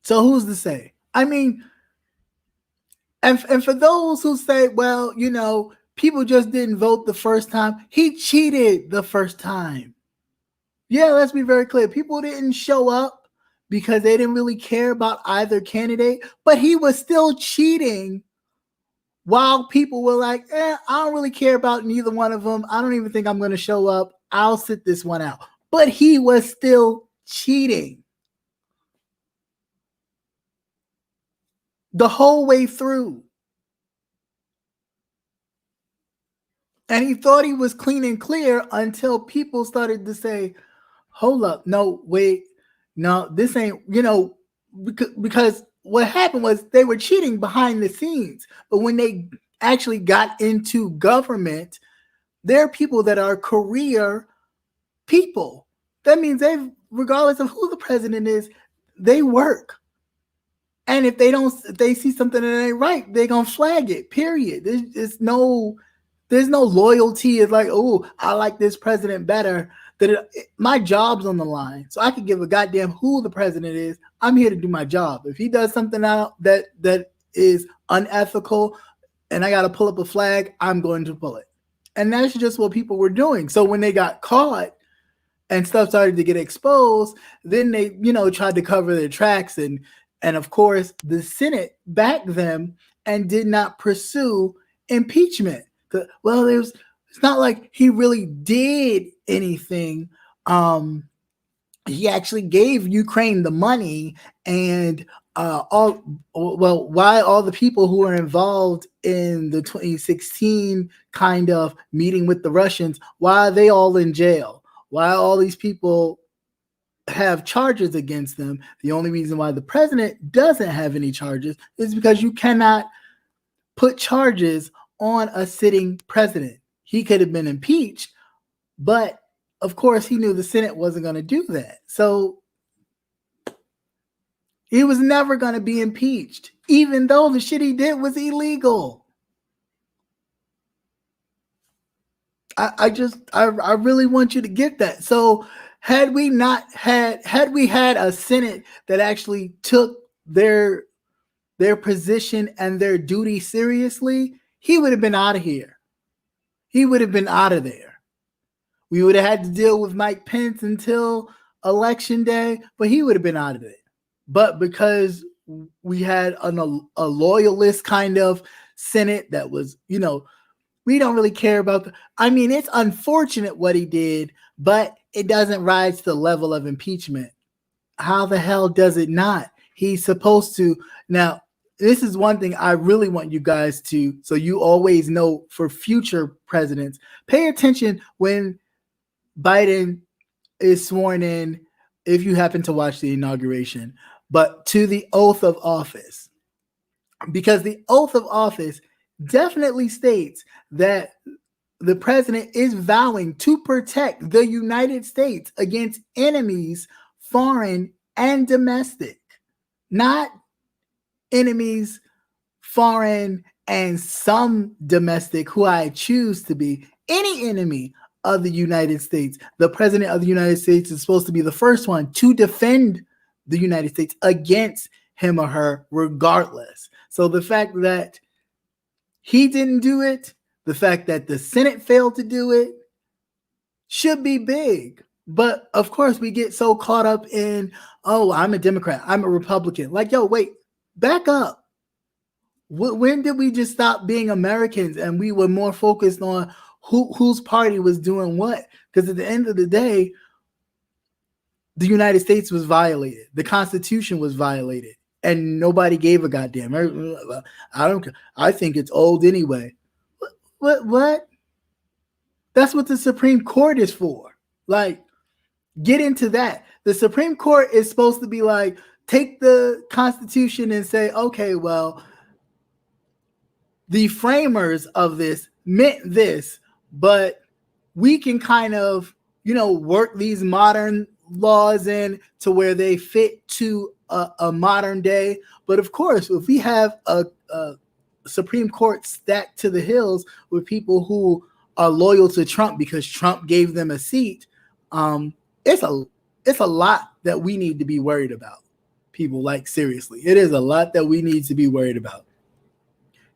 So who's to say? I mean, and for those who say, well, you know, people just didn't vote the first time. He cheated the first time. Yeah, let's be very clear. People didn't show up because they didn't really care about either candidate, but he was still cheating while people were like, I don't really care about neither one of them. I don't even think I'm going to show up. I'll sit this one out. But he was still cheating the whole way through. And he thought he was clean and clear until people started to say, hold up, no, wait, no, this ain't, you know, because what happened was they were cheating behind the scenes. But when they actually got into government, there are people that are career people. That means regardless of who the president is, they work. And if they see something that ain't right, they're going to flag it, period. There's no loyalty. It's like, oh, I like this president better. My job's on the line. So I could give a goddamn who the president is. I'm here to do my job. If he does something out that is unethical and I got to pull up a flag, I'm going to pull it. And that's just what people were doing. So when they got caught and stuff started to get exposed, then they, tried to cover their tracks. And of course, the Senate backed them and did not pursue impeachment. Well, it's not like he really did anything. He actually gave Ukraine the money, and why all the people who were involved in the 2016 kind of meeting with the Russians, why are they all in jail? Why all these people have charges against them? The only reason why the president doesn't have any charges is because you cannot put charges on a sitting president. He could have been impeached, but of course he knew the Senate wasn't going to do that. So He was never going to be impeached, even though the shit he did was illegal. I really want you to get that. So had we had a Senate that actually took their position and their duty seriously, he would have been out of here. He would have been out of there. We would have had to deal with Mike Pence until election day, but he would have been out of it. But because we had a loyalist kind of Senate that was, we don't really care about it's unfortunate what he did, but it doesn't rise to the level of impeachment. How the hell does it not? He's supposed to. Now, this is one thing I really want you guys to, so you always know for future presidents, pay attention when Biden is sworn in, if you happen to watch the inauguration, but to the oath of office. Because the oath of office definitely states that the president is vowing to protect the United States against enemies, foreign and domestic, not enemies, foreign and some domestic, who I choose to be. Any enemy of the United States, the president of the United States is supposed to be the first one to defend the United States against him or her, regardless. So the fact that he didn't do it, the fact that the Senate failed to do it, should be big. But of course, we get so caught up in, oh, I'm a Democrat, I'm a Republican. Like, yo, wait, back up. When did we just stop being Americans and we were more focused on whose party was doing what? Because at the end of the day, the United States was violated. The Constitution was violated. And nobody gave a goddamn. I don't care. I think it's old anyway. What? That's what the Supreme Court is for. Like, get into that. The Supreme Court is supposed to be like, take the Constitution and say, okay, well, the framers of this meant this, but we can kind of, work these modern laws in to where they fit to a modern day. But of course, if we have a Supreme Court stacked to the hills with people who are loyal to Trump because Trump gave them a seat, it's a lot that we need to be worried about. People, like, seriously, it is a lot that we need to be worried about.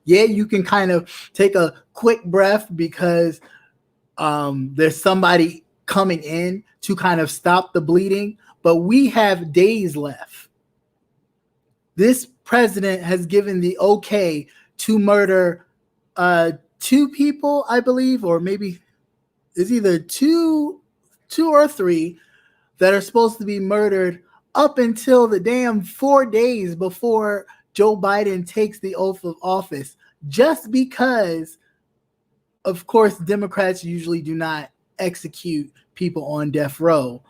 Yeah, you can kind of take a quick breath because there's somebody coming in to kind of stop the bleeding, but we have days left. This president has given the okay to murder 2 people, I believe, or maybe it's either two or 3 that are supposed to be murdered up until the damn 4 days before Joe Biden takes the oath of office, just because, of course, Democrats usually do not execute people on death row.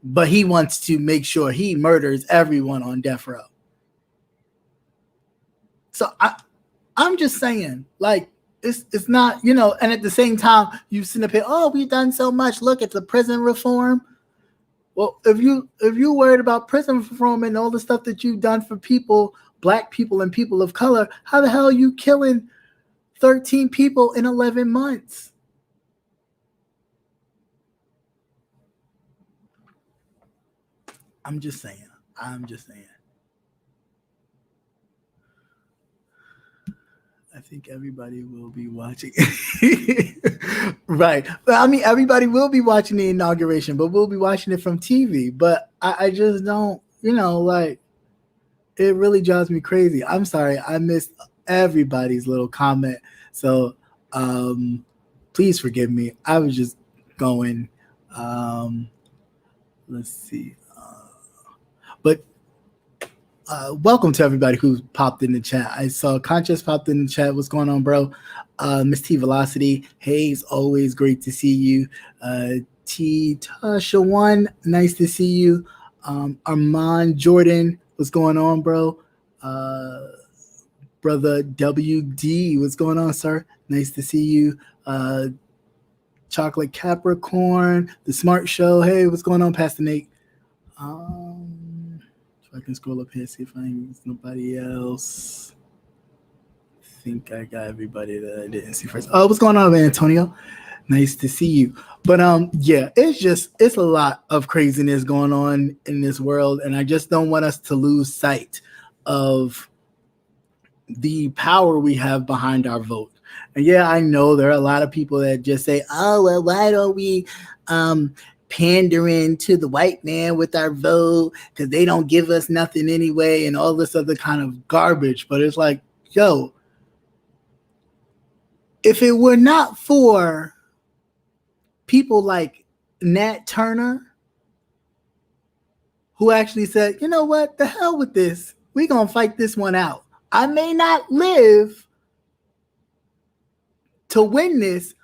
But he wants to make sure he murders everyone on death row. So I'm just saying, like, it's not, and at the same time, you sit up here, oh, we've done so much. Look at the prison reform. Well, if you're worried about prison reform and all the stuff that you've done for people, black people and people of color, how the hell are you killing 13 people in 11 months? I'm just saying. I think everybody will be watching. Right. But everybody will be watching the inauguration, but we'll be watching it from TV. But I just don't, like, it really drives me crazy. I'm sorry. I missed everybody's little comment. So please forgive me. I was just going, let's see. But welcome to everybody who popped in the chat. I saw Conscious popped in the chat. What's going on, bro? Miss T Velocity. Hey, it's always great to see you. T Tasha One, nice to see you. Armand Jordan, what's going on, bro? Brother WD, what's going on, sir? Nice to see you. Chocolate Capricorn, The Smart Show. Hey, what's going on, Pastor Nate? If I can scroll up here, see if I can nobody else. I think I got everybody that I didn't see first. Oh, what's going on, Antonio? Nice to see you. But yeah, it's a lot of craziness going on in this world, and I just don't want us to lose sight of the power we have behind our vote. And yeah, I know there are a lot of people that just say, "Oh, well, why don't we pandering to the white man with our vote because they don't give us nothing anyway," and all this other kind of garbage. But it's like, yo, if it were not for people like Nat Turner, who actually said, you know what, the hell with this, we're going to fight this one out. I may not live to win this,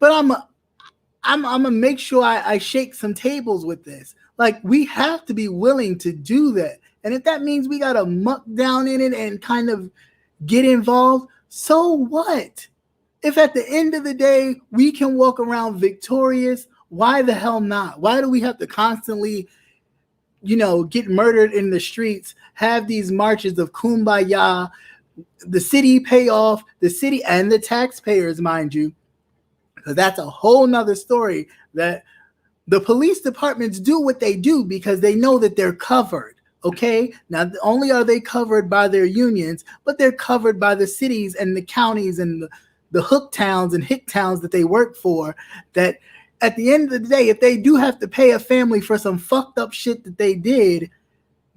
but I'm gonna make sure I shake some tables with this. Like, we have to be willing to do that. And if that means we got to muck down in it and kind of get involved, so what? If at the end of the day, we can walk around victorious, why the hell not? Why do we have to constantly, get murdered in the streets, have these marches of kumbaya, the city pay off, the city and the taxpayers, mind you, because that's a whole nother story, that the police departments do what they do because they know that they're covered. Okay, now not only are they covered by their unions, but they're covered by the cities and the counties and the hook towns and hick towns that they work for, that at the end of the day, if they do have to pay a family for some fucked up shit that they did,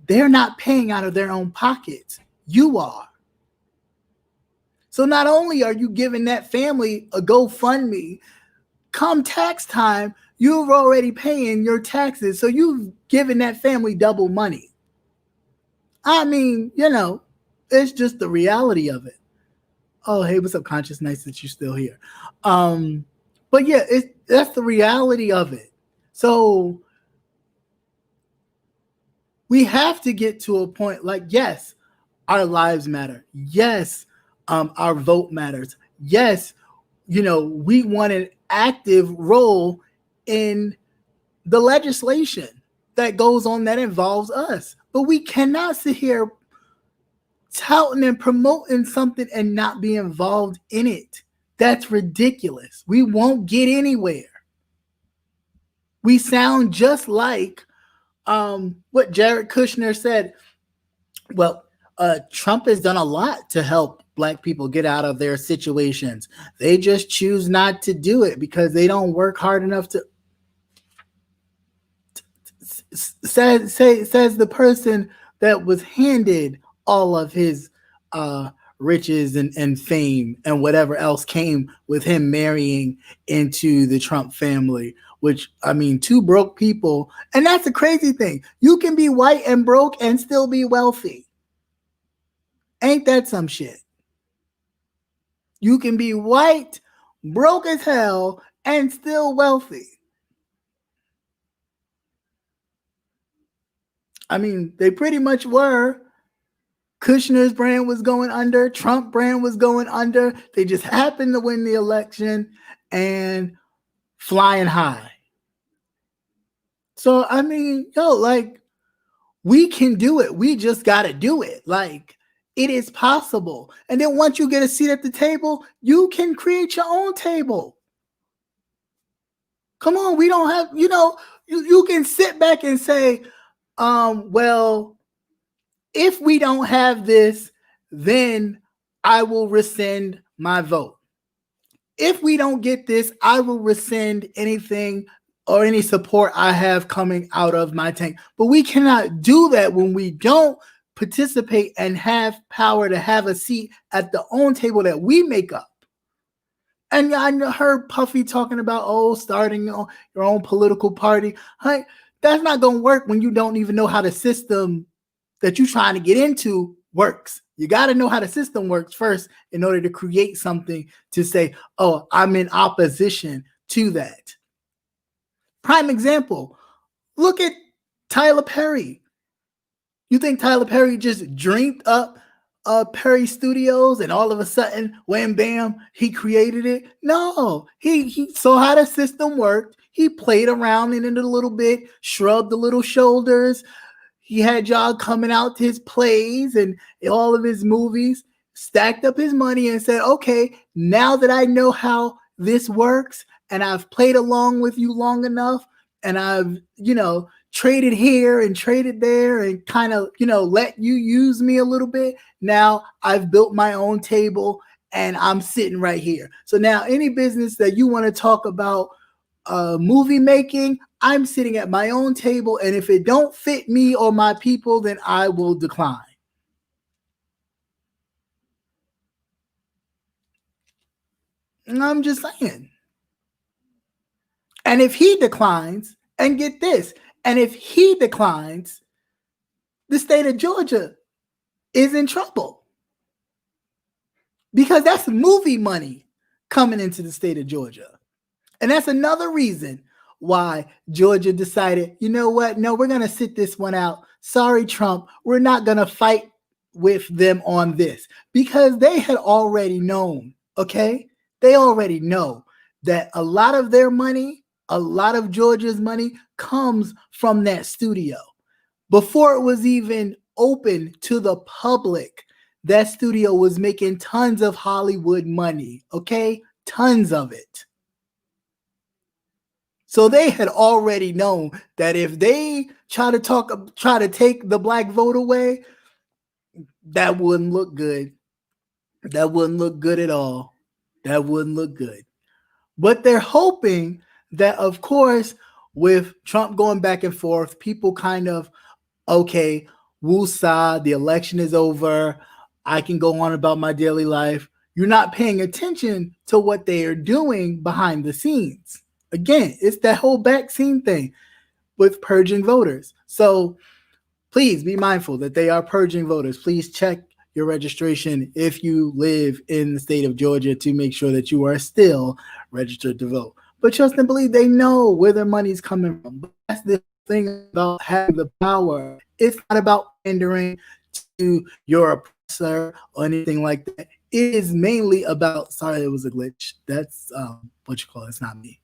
they're not paying out of their own pockets. You are. So not only are you giving that family a GoFundMe, come tax time, you're already paying your taxes. So you've given that family double money. I mean, it's just the reality of it. Oh, hey, what's up, Conscious? Nice that you're still here. But yeah, that's the reality of it. So we have to get to a point like, yes, our lives matter. Yes, our vote matters. Yes, we want an active role in the legislation that goes on that involves us. But we cannot sit here touting and promoting something and not be involved in it. That's ridiculous. We won't get anywhere. We sound just like what Jared Kushner said. Well, Trump has done a lot to help Black people get out of their situations. They just choose not to do it because they don't work hard enough to. Says the person that was handed all of his riches and fame and whatever else came with him marrying into the Trump family, which, I mean, two broke people. And that's the crazy thing. You can be white and broke and still be wealthy. Ain't that some shit? You can be white, broke as hell, and still wealthy. I mean, they pretty much were. Kushner's brand was going under. Trump brand was going under. They just happened to win the election and flying high. So, I mean, we can do it. We just got to do it. It is possible. And then once you get a seat at the table, you can create your own table. Come on, we don't have, you can sit back and say, well, if we don't have this, then I will rescind my vote. If we don't get this, I will rescind anything or any support I have coming out of my tank. But we cannot do that when we don't participate and have power to have a seat at the own table that we make up. And I heard Puffy talking about, starting your own political party. Hey, that's not going to work when you don't even know how the system that you're trying to get into works. You got to know how the system works first in order to create something to say, oh, I'm in opposition to that. Prime example, look at Tyler Perry. You think Tyler Perry just dreamed up Perry Studios and all of a sudden, wham, bam, he created it? No, he saw how the system worked. He played around in it a little bit, shrugged a little shoulders. He had y'all coming out to his plays and all of his movies, stacked up his money and said, okay, now that I know how this works and I've played along with you long enough and I've, traded here and traded there and kind of, let you use me a little bit. Now I've built my own table and I'm sitting right here. So now any business that you want to talk about movie making, I'm sitting at my own table, and if it don't fit me or my people, then I will decline. And I'm just saying. And if he declines, and get this, and if he declines, the state of Georgia is in trouble because that's movie money coming into the state of Georgia. And that's another reason why Georgia decided, you know what? No, we're going to sit this one out. Sorry, Trump. We're not going to fight with them on this because they had already known, okay? They already know that a lot of their money, a lot of Georgia's money comes from that studio. Before it was even open to the public, that studio was making tons of Hollywood money, okay? Tons of it. So they had already known that if they try to take the black vote away, that wouldn't look good. That wouldn't look good at all. That wouldn't look good. But they're hoping that, of course, with Trump going back and forth, people kind of, okay, woosah, the election is over. I can go on about my daily life. You're not paying attention to what they are doing behind the scenes. Again, it's that whole vaccine thing with purging voters. So please be mindful that they are purging voters. Please check your registration if you live in the state of Georgia to make sure that you are still registered to vote. But trust and believe they know where their money's coming from. But that's the thing about having the power. It's not about pandering to your oppressor or anything like that. It is mainly about, sorry, it was a glitch. That's what you call it. It's not me.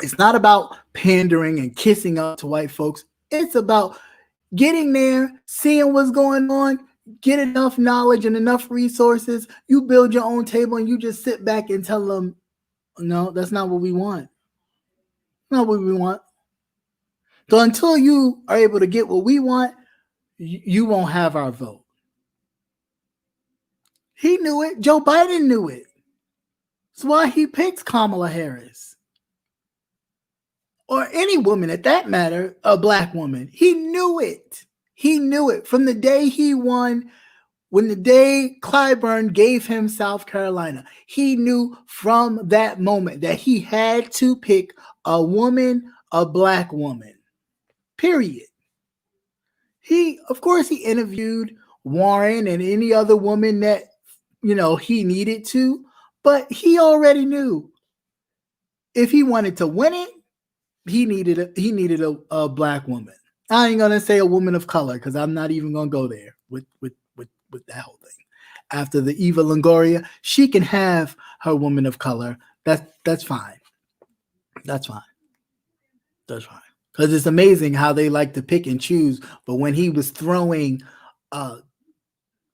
It's not about pandering and kissing up to white folks. It's about getting there, seeing what's going on, get enough knowledge and enough resources. You build your own table and you just sit back and tell them, no, that's not what we want. Not what we want. So until you are able to get what we want, you won't have our vote. He knew it. Joe Biden knew it. That's why he picked Kamala Harris. Or any woman at that matter, a black woman. He knew it. He knew it from the day he won, when the day Clyburn gave him South Carolina. He knew from that moment that he had to pick a woman, a black woman, period. Of course, he interviewed Warren and any other woman that, he needed to, but he already knew if he wanted to win it, he needed a black woman. I ain't gonna say a woman of color because I'm not even gonna go there with that whole thing. After the Eva Longoria, she can have her woman of color. That's fine. That's fine. That's fine. Because it's amazing how they like to pick and choose. But when he was throwing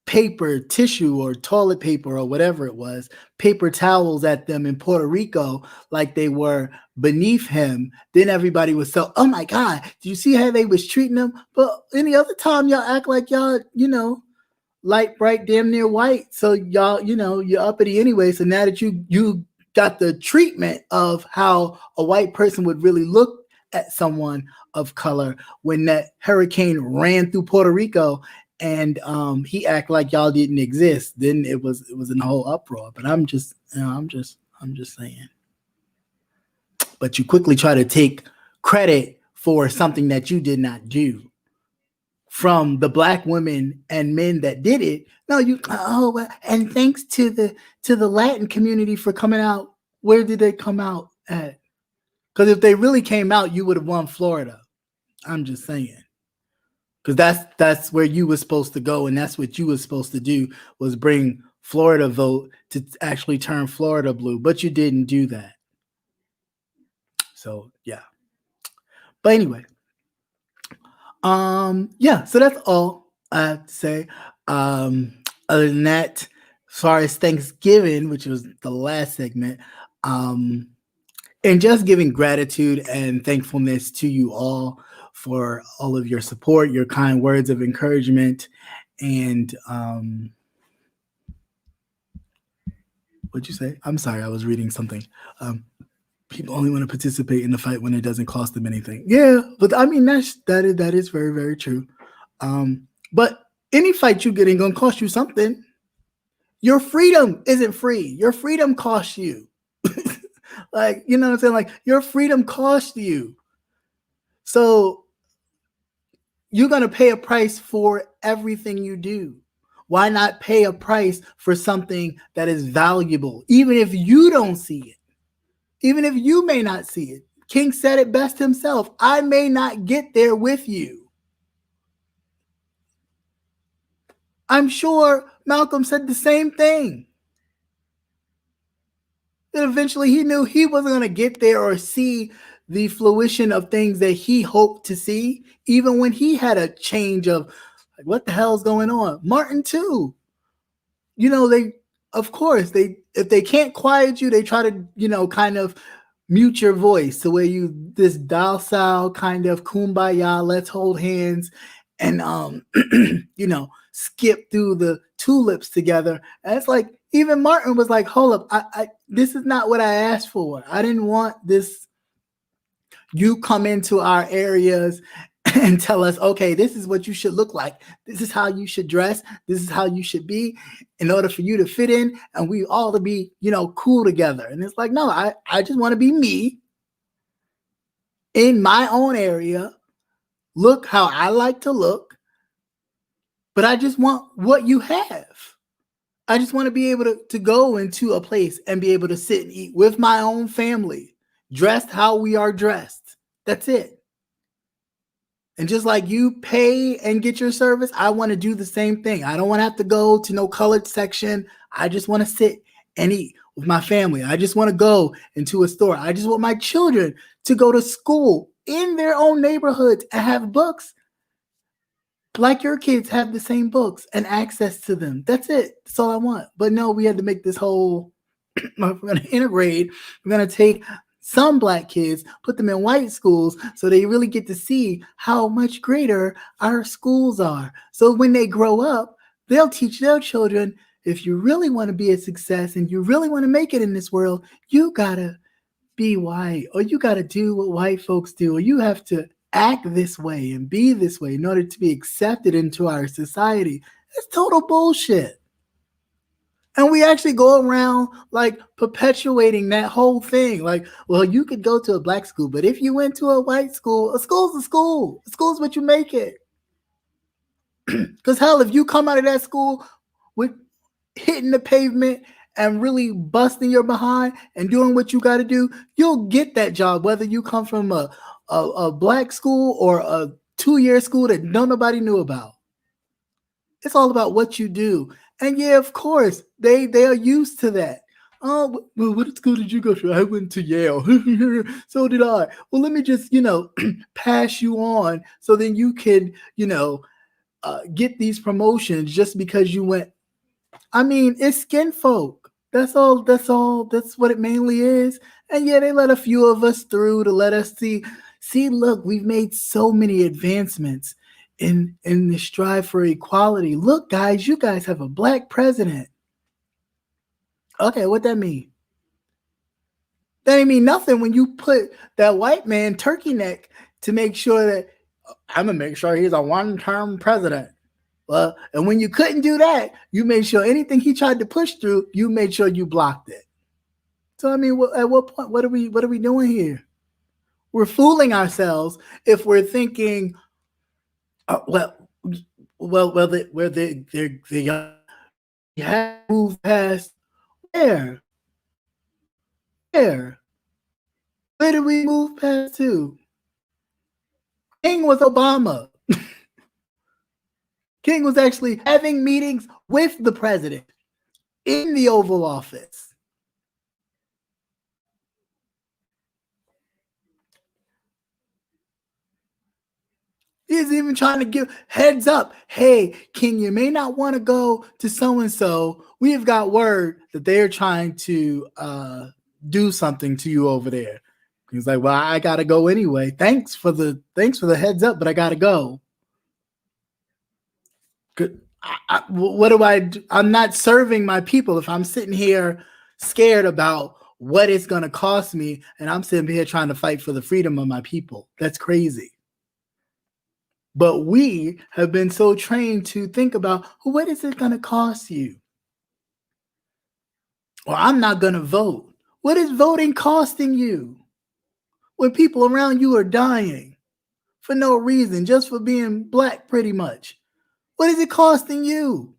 paper tissue or toilet paper or whatever it was, paper towels at them in Puerto Rico like they were beneath him, then everybody was so, oh my God, did you see how they was treating them? But any other time y'all act like y'all, light, bright, damn near white. So y'all, you're uppity anyway. So now that you got the treatment of how a white person would really look at someone of color when that hurricane ran through Puerto Rico, and he act like y'all didn't exist, then it was in a whole uproar. But I'm just saying. But you quickly try to take credit for something that you did not do from the black women and men that did it. No, and thanks to the Latin community for coming out. Where did they come out at? Because if they really came out, you would have won Florida. I'm just saying. Because that's where you were supposed to go, and that's what you were supposed to do, was bring Florida vote to actually turn Florida blue. But you didn't do that. So, yeah. But anyway, Yeah, so that's all I have to say. Um, Other than that, as far as Thanksgiving, which was the last segment, um, and just giving gratitude and thankfulness to you all for all of your support, your kind words of encouragement, and what'd you say? I'm sorry, I was reading something. Um, People only want to participate in the fight when it doesn't cost them anything. Yeah, but I mean that is very very true. But any fight you get ain't gonna cost you something. Your freedom isn't free. Your freedom costs you. Like, you know what I'm saying? Like, your freedom costs you. So you're gonna pay a price for everything you do. Why not pay a price for something that is valuable, even if you don't see it? Even if you may not see it. King said it best himself. I may not get there with you. I'm sure Malcolm said the same thing. That eventually he knew he wasn't going to get there or see the fruition of things that he hoped to see, even when he had a change of, like, what the hell's going on? Martin, too. You know, they, of course, they, if they can't quiet you, they try to, kind of mute your voice to where you this docile kind of kumbaya, let's hold hands and skip through the tulips together. And it's like even Martin was like, hold up, I this is not what I asked for. I didn't want this. You come into our areas and tell us, okay, this is what you should look like. This is how you should dress. This is how you should be in order for you to fit in and we all to be, cool together. And it's like, no, I just want to be me in my own area, look how I like to look, but I just want what you have. I just want to be able to go into a place and be able to sit and eat with my own family, dressed how we are dressed. That's it. And just like you pay and get your service, I want to do the same thing. I don't want to have to go to no colored section. I just want to sit and eat with my family. I just want to go into a store. I just want my children to go to school in their own neighborhoods and have books like your kids have the same books and access to them. That's it. That's all I want. But no, we had to make this whole, we're going to integrate. We're going to take some Black kids, put them in white schools so they really get to see how much greater our schools are. So when they grow up, they'll teach their children, if you really want to be a success and you really want to make it in this world, you got to be white, or you got to do what white folks do, or you have to act this way and be this way in order to be accepted into our society. It's total bullshit. And we actually go around like perpetuating that whole thing. Like, well, you could go to a Black school, but if you went to a white school, a school's a school. A school's what you make it. Because hell, if you come out of that school with hitting the pavement and really busting your behind and doing what you got to do, you'll get that job, whether you come from a Black school or a 2-year school that nobody knew about. It's all about what you do. And yeah, of course, they are used to that. Oh, well, what school did you go to? I went to Yale. So did I. Well, let me just, pass you on so then you can, get these promotions just because you went. I mean, it's skin folk. That's all. That's all. That's what it mainly is. And yeah, they let a few of us through to let us see. See, look, we've made so many advancements in the strive for equality. Look, guys, you guys have a Black president. Okay, what that mean? That ain't mean nothing when you put that white man turkey neck to make sure that I'm gonna make sure he's a one-term president. Well, and when you couldn't do that, you made sure anything he tried to push through, you made sure you blocked it. So I mean, at what point? What are we doing here? We're fooling ourselves if we're thinking, well, they have moved past where, where, where did we move past to? King was Obama. King was actually having meetings with the president in the Oval Office. Is Nobody's even trying to give heads up. Hey, King, you may not want to go to so-and-so. We have got word that they're trying to do something to you over there. He's like, well, I got to go anyway. Thanks for the heads up, but I got to go. Good. What do I do? I'm not serving my people if I'm sitting here scared about what it's going to cost me, and I'm sitting here trying to fight for the freedom of my people. That's crazy. But we have been so trained to think about, what is it going to cost you? Or I'm not going to vote. What is voting costing you? When people around you are dying for no reason, just for being black, pretty much. What is it costing you?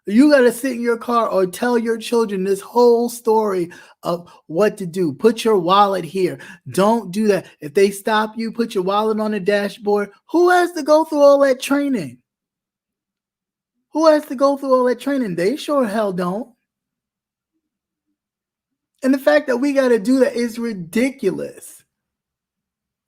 You got to sit in your car or tell your children this whole story of what to do. Put your wallet here. Don't do that. If they stop you, put your wallet on the dashboard. Who has to go through all that training? Who has to go through all that training? They sure hell don't. And the fact that we got to do that is ridiculous.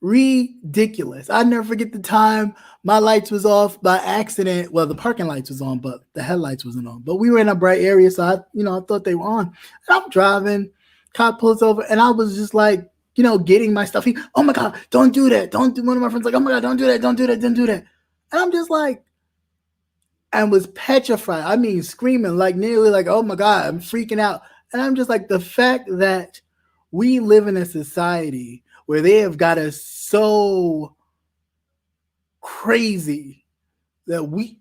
Ridiculous. I never forget the time my lights was off by accident. Well, the parking lights was on, but the headlights wasn't on. But we were in a bright area, so I thought they were on. And I'm driving, cop pulls over, and I was just like, getting my stuff. Oh my God, don't do that. Don't do. One of my friends like, oh my God, don't do that. Don't do that. Don't do that. And I'm just like, and was petrified. I mean, screaming, like nearly like, oh my God, I'm freaking out. And I'm just like, the fact that we live in a society where they have got us so crazy that we,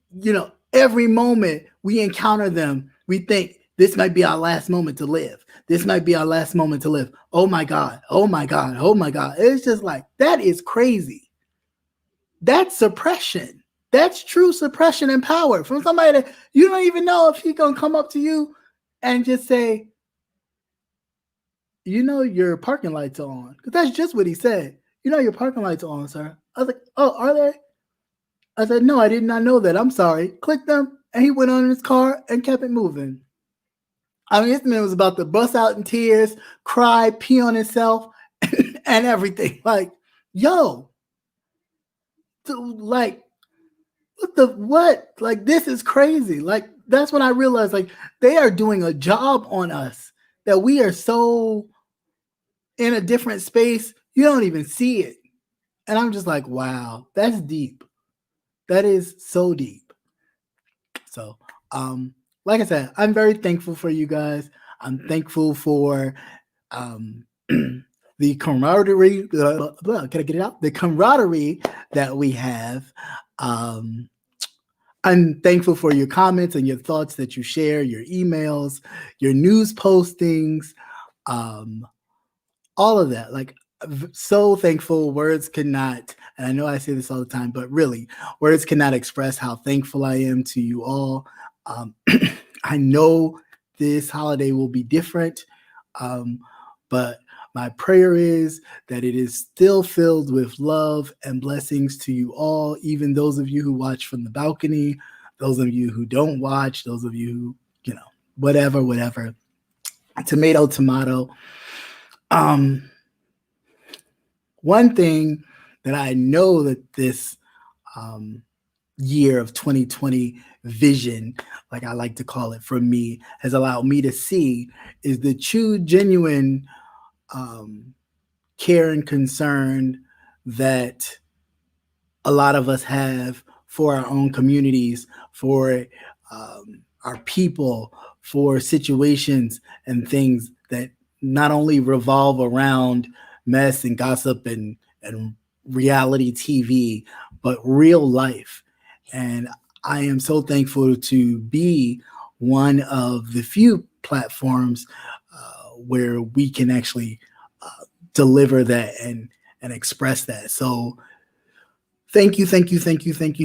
every moment we encounter them, we think this might be our last moment to live. This might be our last moment to live. Oh my God. Oh my God. Oh my God. It's just like, that is crazy. That's suppression. That's true suppression and power from somebody that you don't even know if he's going to come up to you and just say, your parking lights are on. Because that's just what he said. Your parking lights are on, sir. I was like, oh, are they? I said, no, I did not know that. I'm sorry. Clicked them, and he went on in his car and kept it moving. I mean, this man was about to bust out in tears, cry, pee on himself, and everything. Like, yo, like, what? Like, this is crazy. Like, that's when I realized, like, they are doing a job on us that we are so in a different space, you don't even see it. And I'm just like, wow, that's deep. That is so deep. So, like I said, I'm very thankful for you guys. I'm thankful for the camaraderie. Can I get it out? The camaraderie that we have. I'm thankful for your comments and your thoughts that you share, your emails, your news postings, all of that. Like, so thankful. Words cannot, and I know I say this all the time, but really, words cannot express how thankful I am to you all. I know this holiday will be different, but my prayer is that it is still filled with love and blessings to you all, even those of you who watch from the balcony, those of you who don't watch, those of you who, whatever. Tomato. One thing that I know that this year of 2020 vision, like I like to call it for me, has allowed me to see is the true, genuine care and concern that a lot of us have for our own communities, for our people, for situations and things that not only revolve around mess and gossip and reality TV, but real life. And I am so thankful to be one of the few platforms where we can actually deliver that and express that. So thank you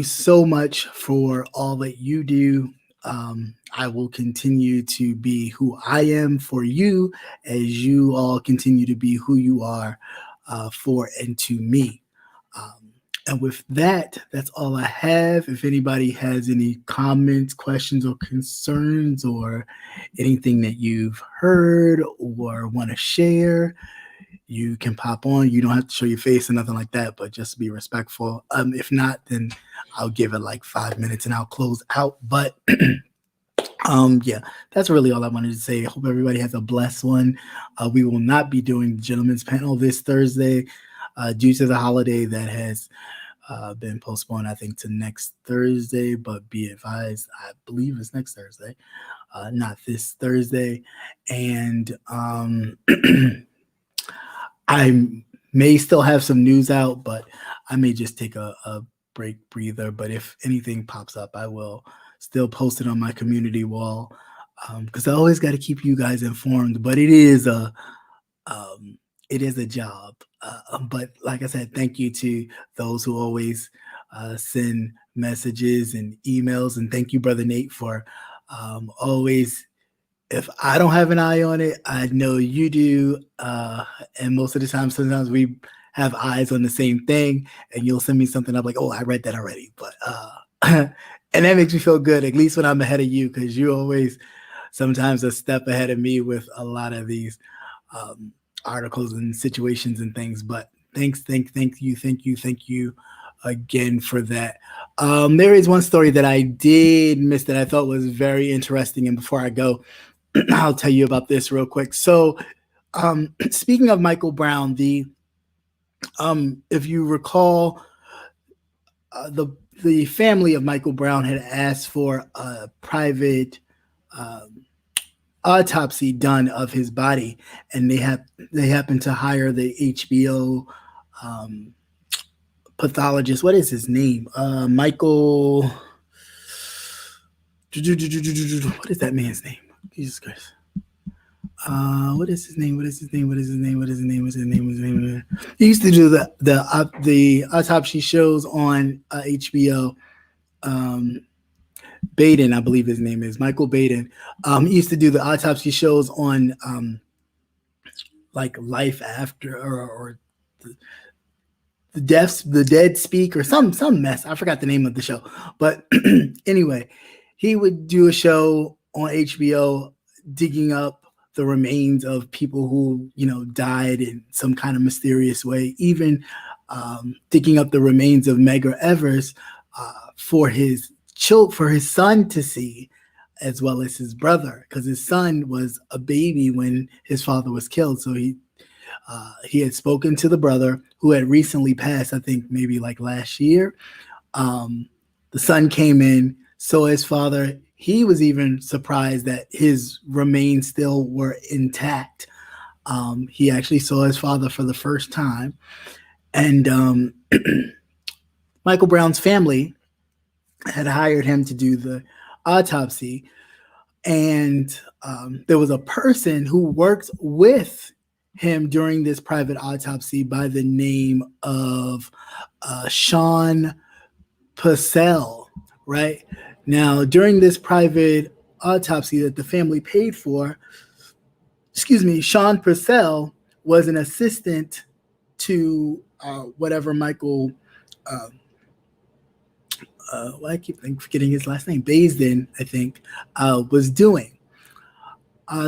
so much for all that you do. I will continue to be who I am for you as you all continue to be who you are for and to me. And with that, that's all I have. If anybody has any comments, questions, or concerns, or anything that you've heard or want to share, you can pop on. You don't have to show your face or nothing like that, but just be respectful. If not, then I'll give it like 5 minutes and I'll close out. But yeah, that's really all I wanted to say. I hope everybody has a blessed one. We will not be doing the gentleman's panel this Thursday due to the holiday that has been postponed, I think, to next Thursday, but be advised, I believe it's next Thursday, not this Thursday. And I may still have some news out, but I may just take a breather. But if anything pops up, I will still post it on my community wall, because I always got to keep you guys informed. But it is a job. But like I said, thank you to those who always send messages and emails, and thank you, Brother Nate, for always. If I don't have an eye on it, I know you do. And most of the time, sometimes we have eyes on the same thing, and you'll send me something. I'm like, oh, I read that already. But and that makes me feel good, at least when I'm ahead of you, because you're always sometimes a step ahead of me with a lot of these articles and situations and things. But thank you again for that. There is one story that I did miss that I thought was very interesting. And before I go, I'll tell you about this real quick. So, speaking of Michael Brown, if you recall, the family of Michael Brown had asked for a private autopsy done of his body, and they happened to hire the HBO pathologist. What is his name? Michael. What is that man's name? Jesus Christ. What is his name? He used to do the autopsy shows on HBO. Baden, I believe his name is Michael Baden. He used to do the autopsy shows on like Life After or the Dead Speak or some mess. I forgot the name of the show, but anyway, he would do a show on HBO digging up the remains of people who, died in some kind of mysterious way, even digging up the remains of Medgar Evers for his son to see, as well as his brother, because his son was a baby when his father was killed. So he had spoken to the brother, who had recently passed, I think maybe like last year. The son came in, saw his father. He was even surprised that his remains still were intact. He actually saw his father for the first time. And Michael Brown's family had hired him to do the autopsy. And there was a person who worked with him during this private autopsy by the name of Sean Purcell, right? Now, during this private autopsy that the family paid for, Sean Purcell was an assistant to whatever Michael, I keep forgetting his last name, Baisden, I think, was doing.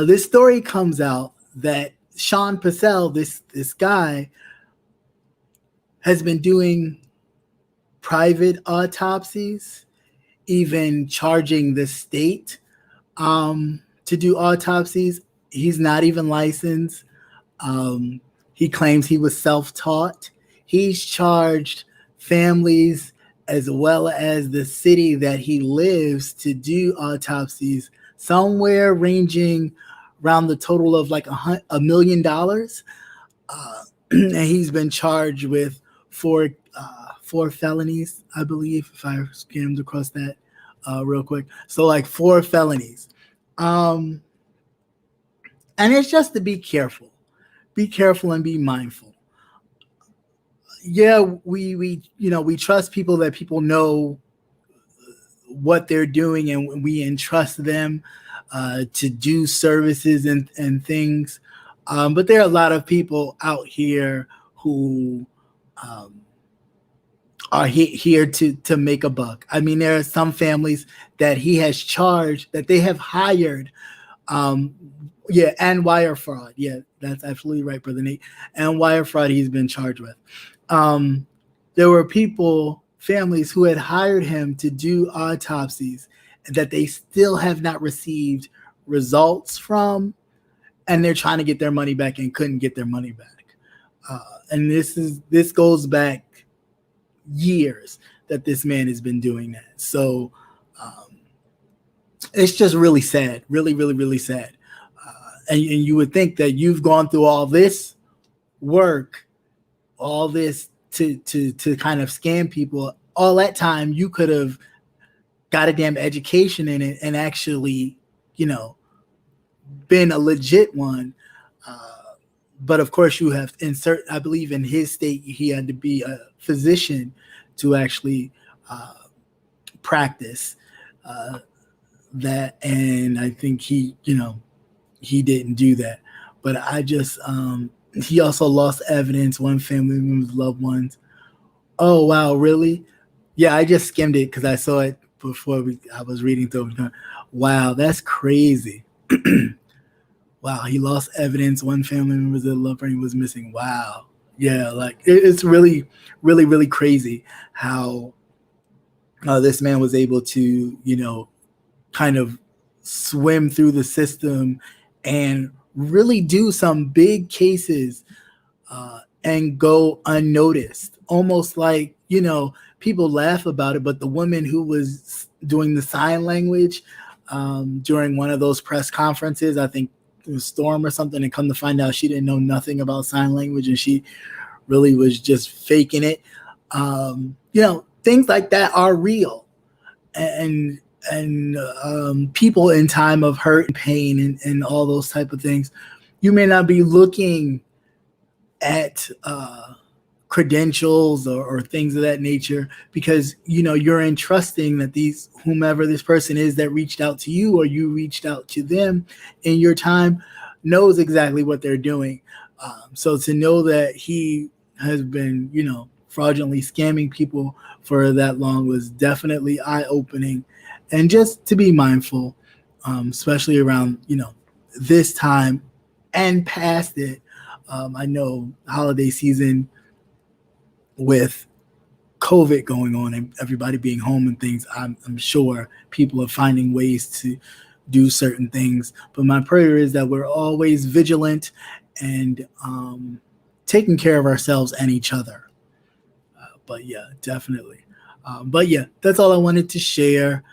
This story comes out that Sean Purcell, this guy, has been doing private autopsies, even charging the state to do autopsies. He's not even licensed. He claims he was self-taught. He's charged families as well as the city that he lives to do autopsies, somewhere ranging around the total of like $1 million. And he's been charged with four felonies, I believe, if I skimmed across that real quick. So like 4 felonies. And it's just to be careful. Be careful and be mindful. Yeah, we trust people, that people know what they're doing, and we entrust them to do services and things. But there are a lot of people out here who are here to make a buck. I mean, there are some families that he has charged, that they have hired Um, yeah, and wire fraud. Yeah, that's absolutely right, Brother Nate. And wire fraud he's been charged with. Um, there were people, families who had hired him to do autopsies that they still have not received results from, and they're trying to get their money back and couldn't get their money back. And this goes back years that this man has been doing that. So it's just really sad, really, really, really sad. And you would think that you've gone through all this work, all this to kind of scam people. All that time you could have got a damn education in it and actually, been a legit one. But of course you have I believe in his state, he had to be a physician to actually practice that. And I think he didn't do that. But I just, he also lost evidence, one family member's loved ones. Oh, wow, really? Yeah, I just skimmed it because I saw it before I was reading through it. Wow, that's crazy. Wow, he lost evidence, one family member's loved one was missing. Wow. Yeah, like it's really, really, really crazy how this man was able to, kind of swim through the system and really do some big cases and go unnoticed. Almost like, people laugh about it, but the woman who was doing the sign language during one of those press conferences, I think it was Storm or something, and come to find out she didn't know nothing about sign language and she really was just faking it. Things like that are real. And people in time of hurt and pain and all those type of things, you may not be looking at credentials or things of that nature because you're entrusting that whomever this person is that reached out to you or you reached out to them in your time knows exactly what they're doing. So to know that he has been fraudulently scamming people for that long was definitely eye-opening. And just to be mindful, especially around this time and past it. I know holiday season with COVID going on and everybody being home and things, I'm sure people are finding ways to do certain things. But my prayer is that we're always vigilant and taking care of ourselves and each other. But yeah, definitely. But yeah, that's all I wanted to share.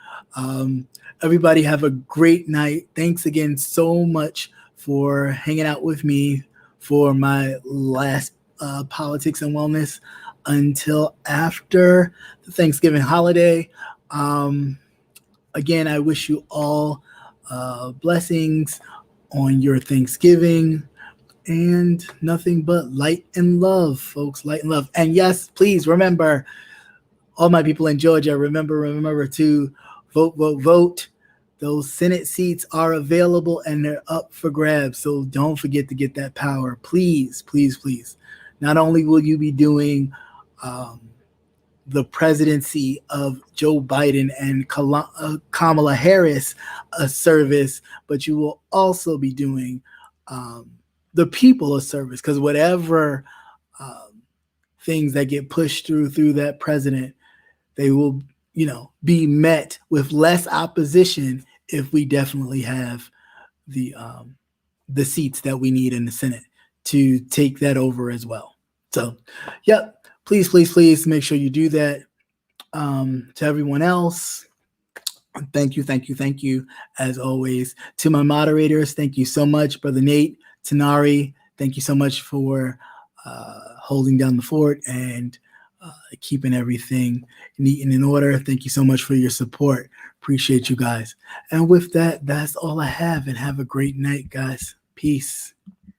Everybody have a great night. Thanks again so much for hanging out with me for my last Politics and Wellness until after the Thanksgiving holiday. Again, I wish you all blessings on your Thanksgiving and nothing but light and love, folks, light and love. And yes, please remember, all my people in Georgia, remember to vote, vote, vote. Those Senate seats are available and they're up for grabs. So don't forget to get that power. Please, please, please. Not only will you be doing the presidency of Joe Biden and Kamala Harris a service, but you will also be doing the people a service, because whatever things that get pushed through that president, they will, be met with less opposition if we definitely have the seats that we need in the Senate to take that over as well. So, yep, please, please, please make sure you do that. To everyone else, thank you, as always. To my moderators, thank you so much, Brother Nate, Tanari, thank you so much for holding down the fort and keeping everything neat and in order. Thank you so much for your support. Appreciate you guys. And with that, that's all I have. And have a great night, guys. Peace.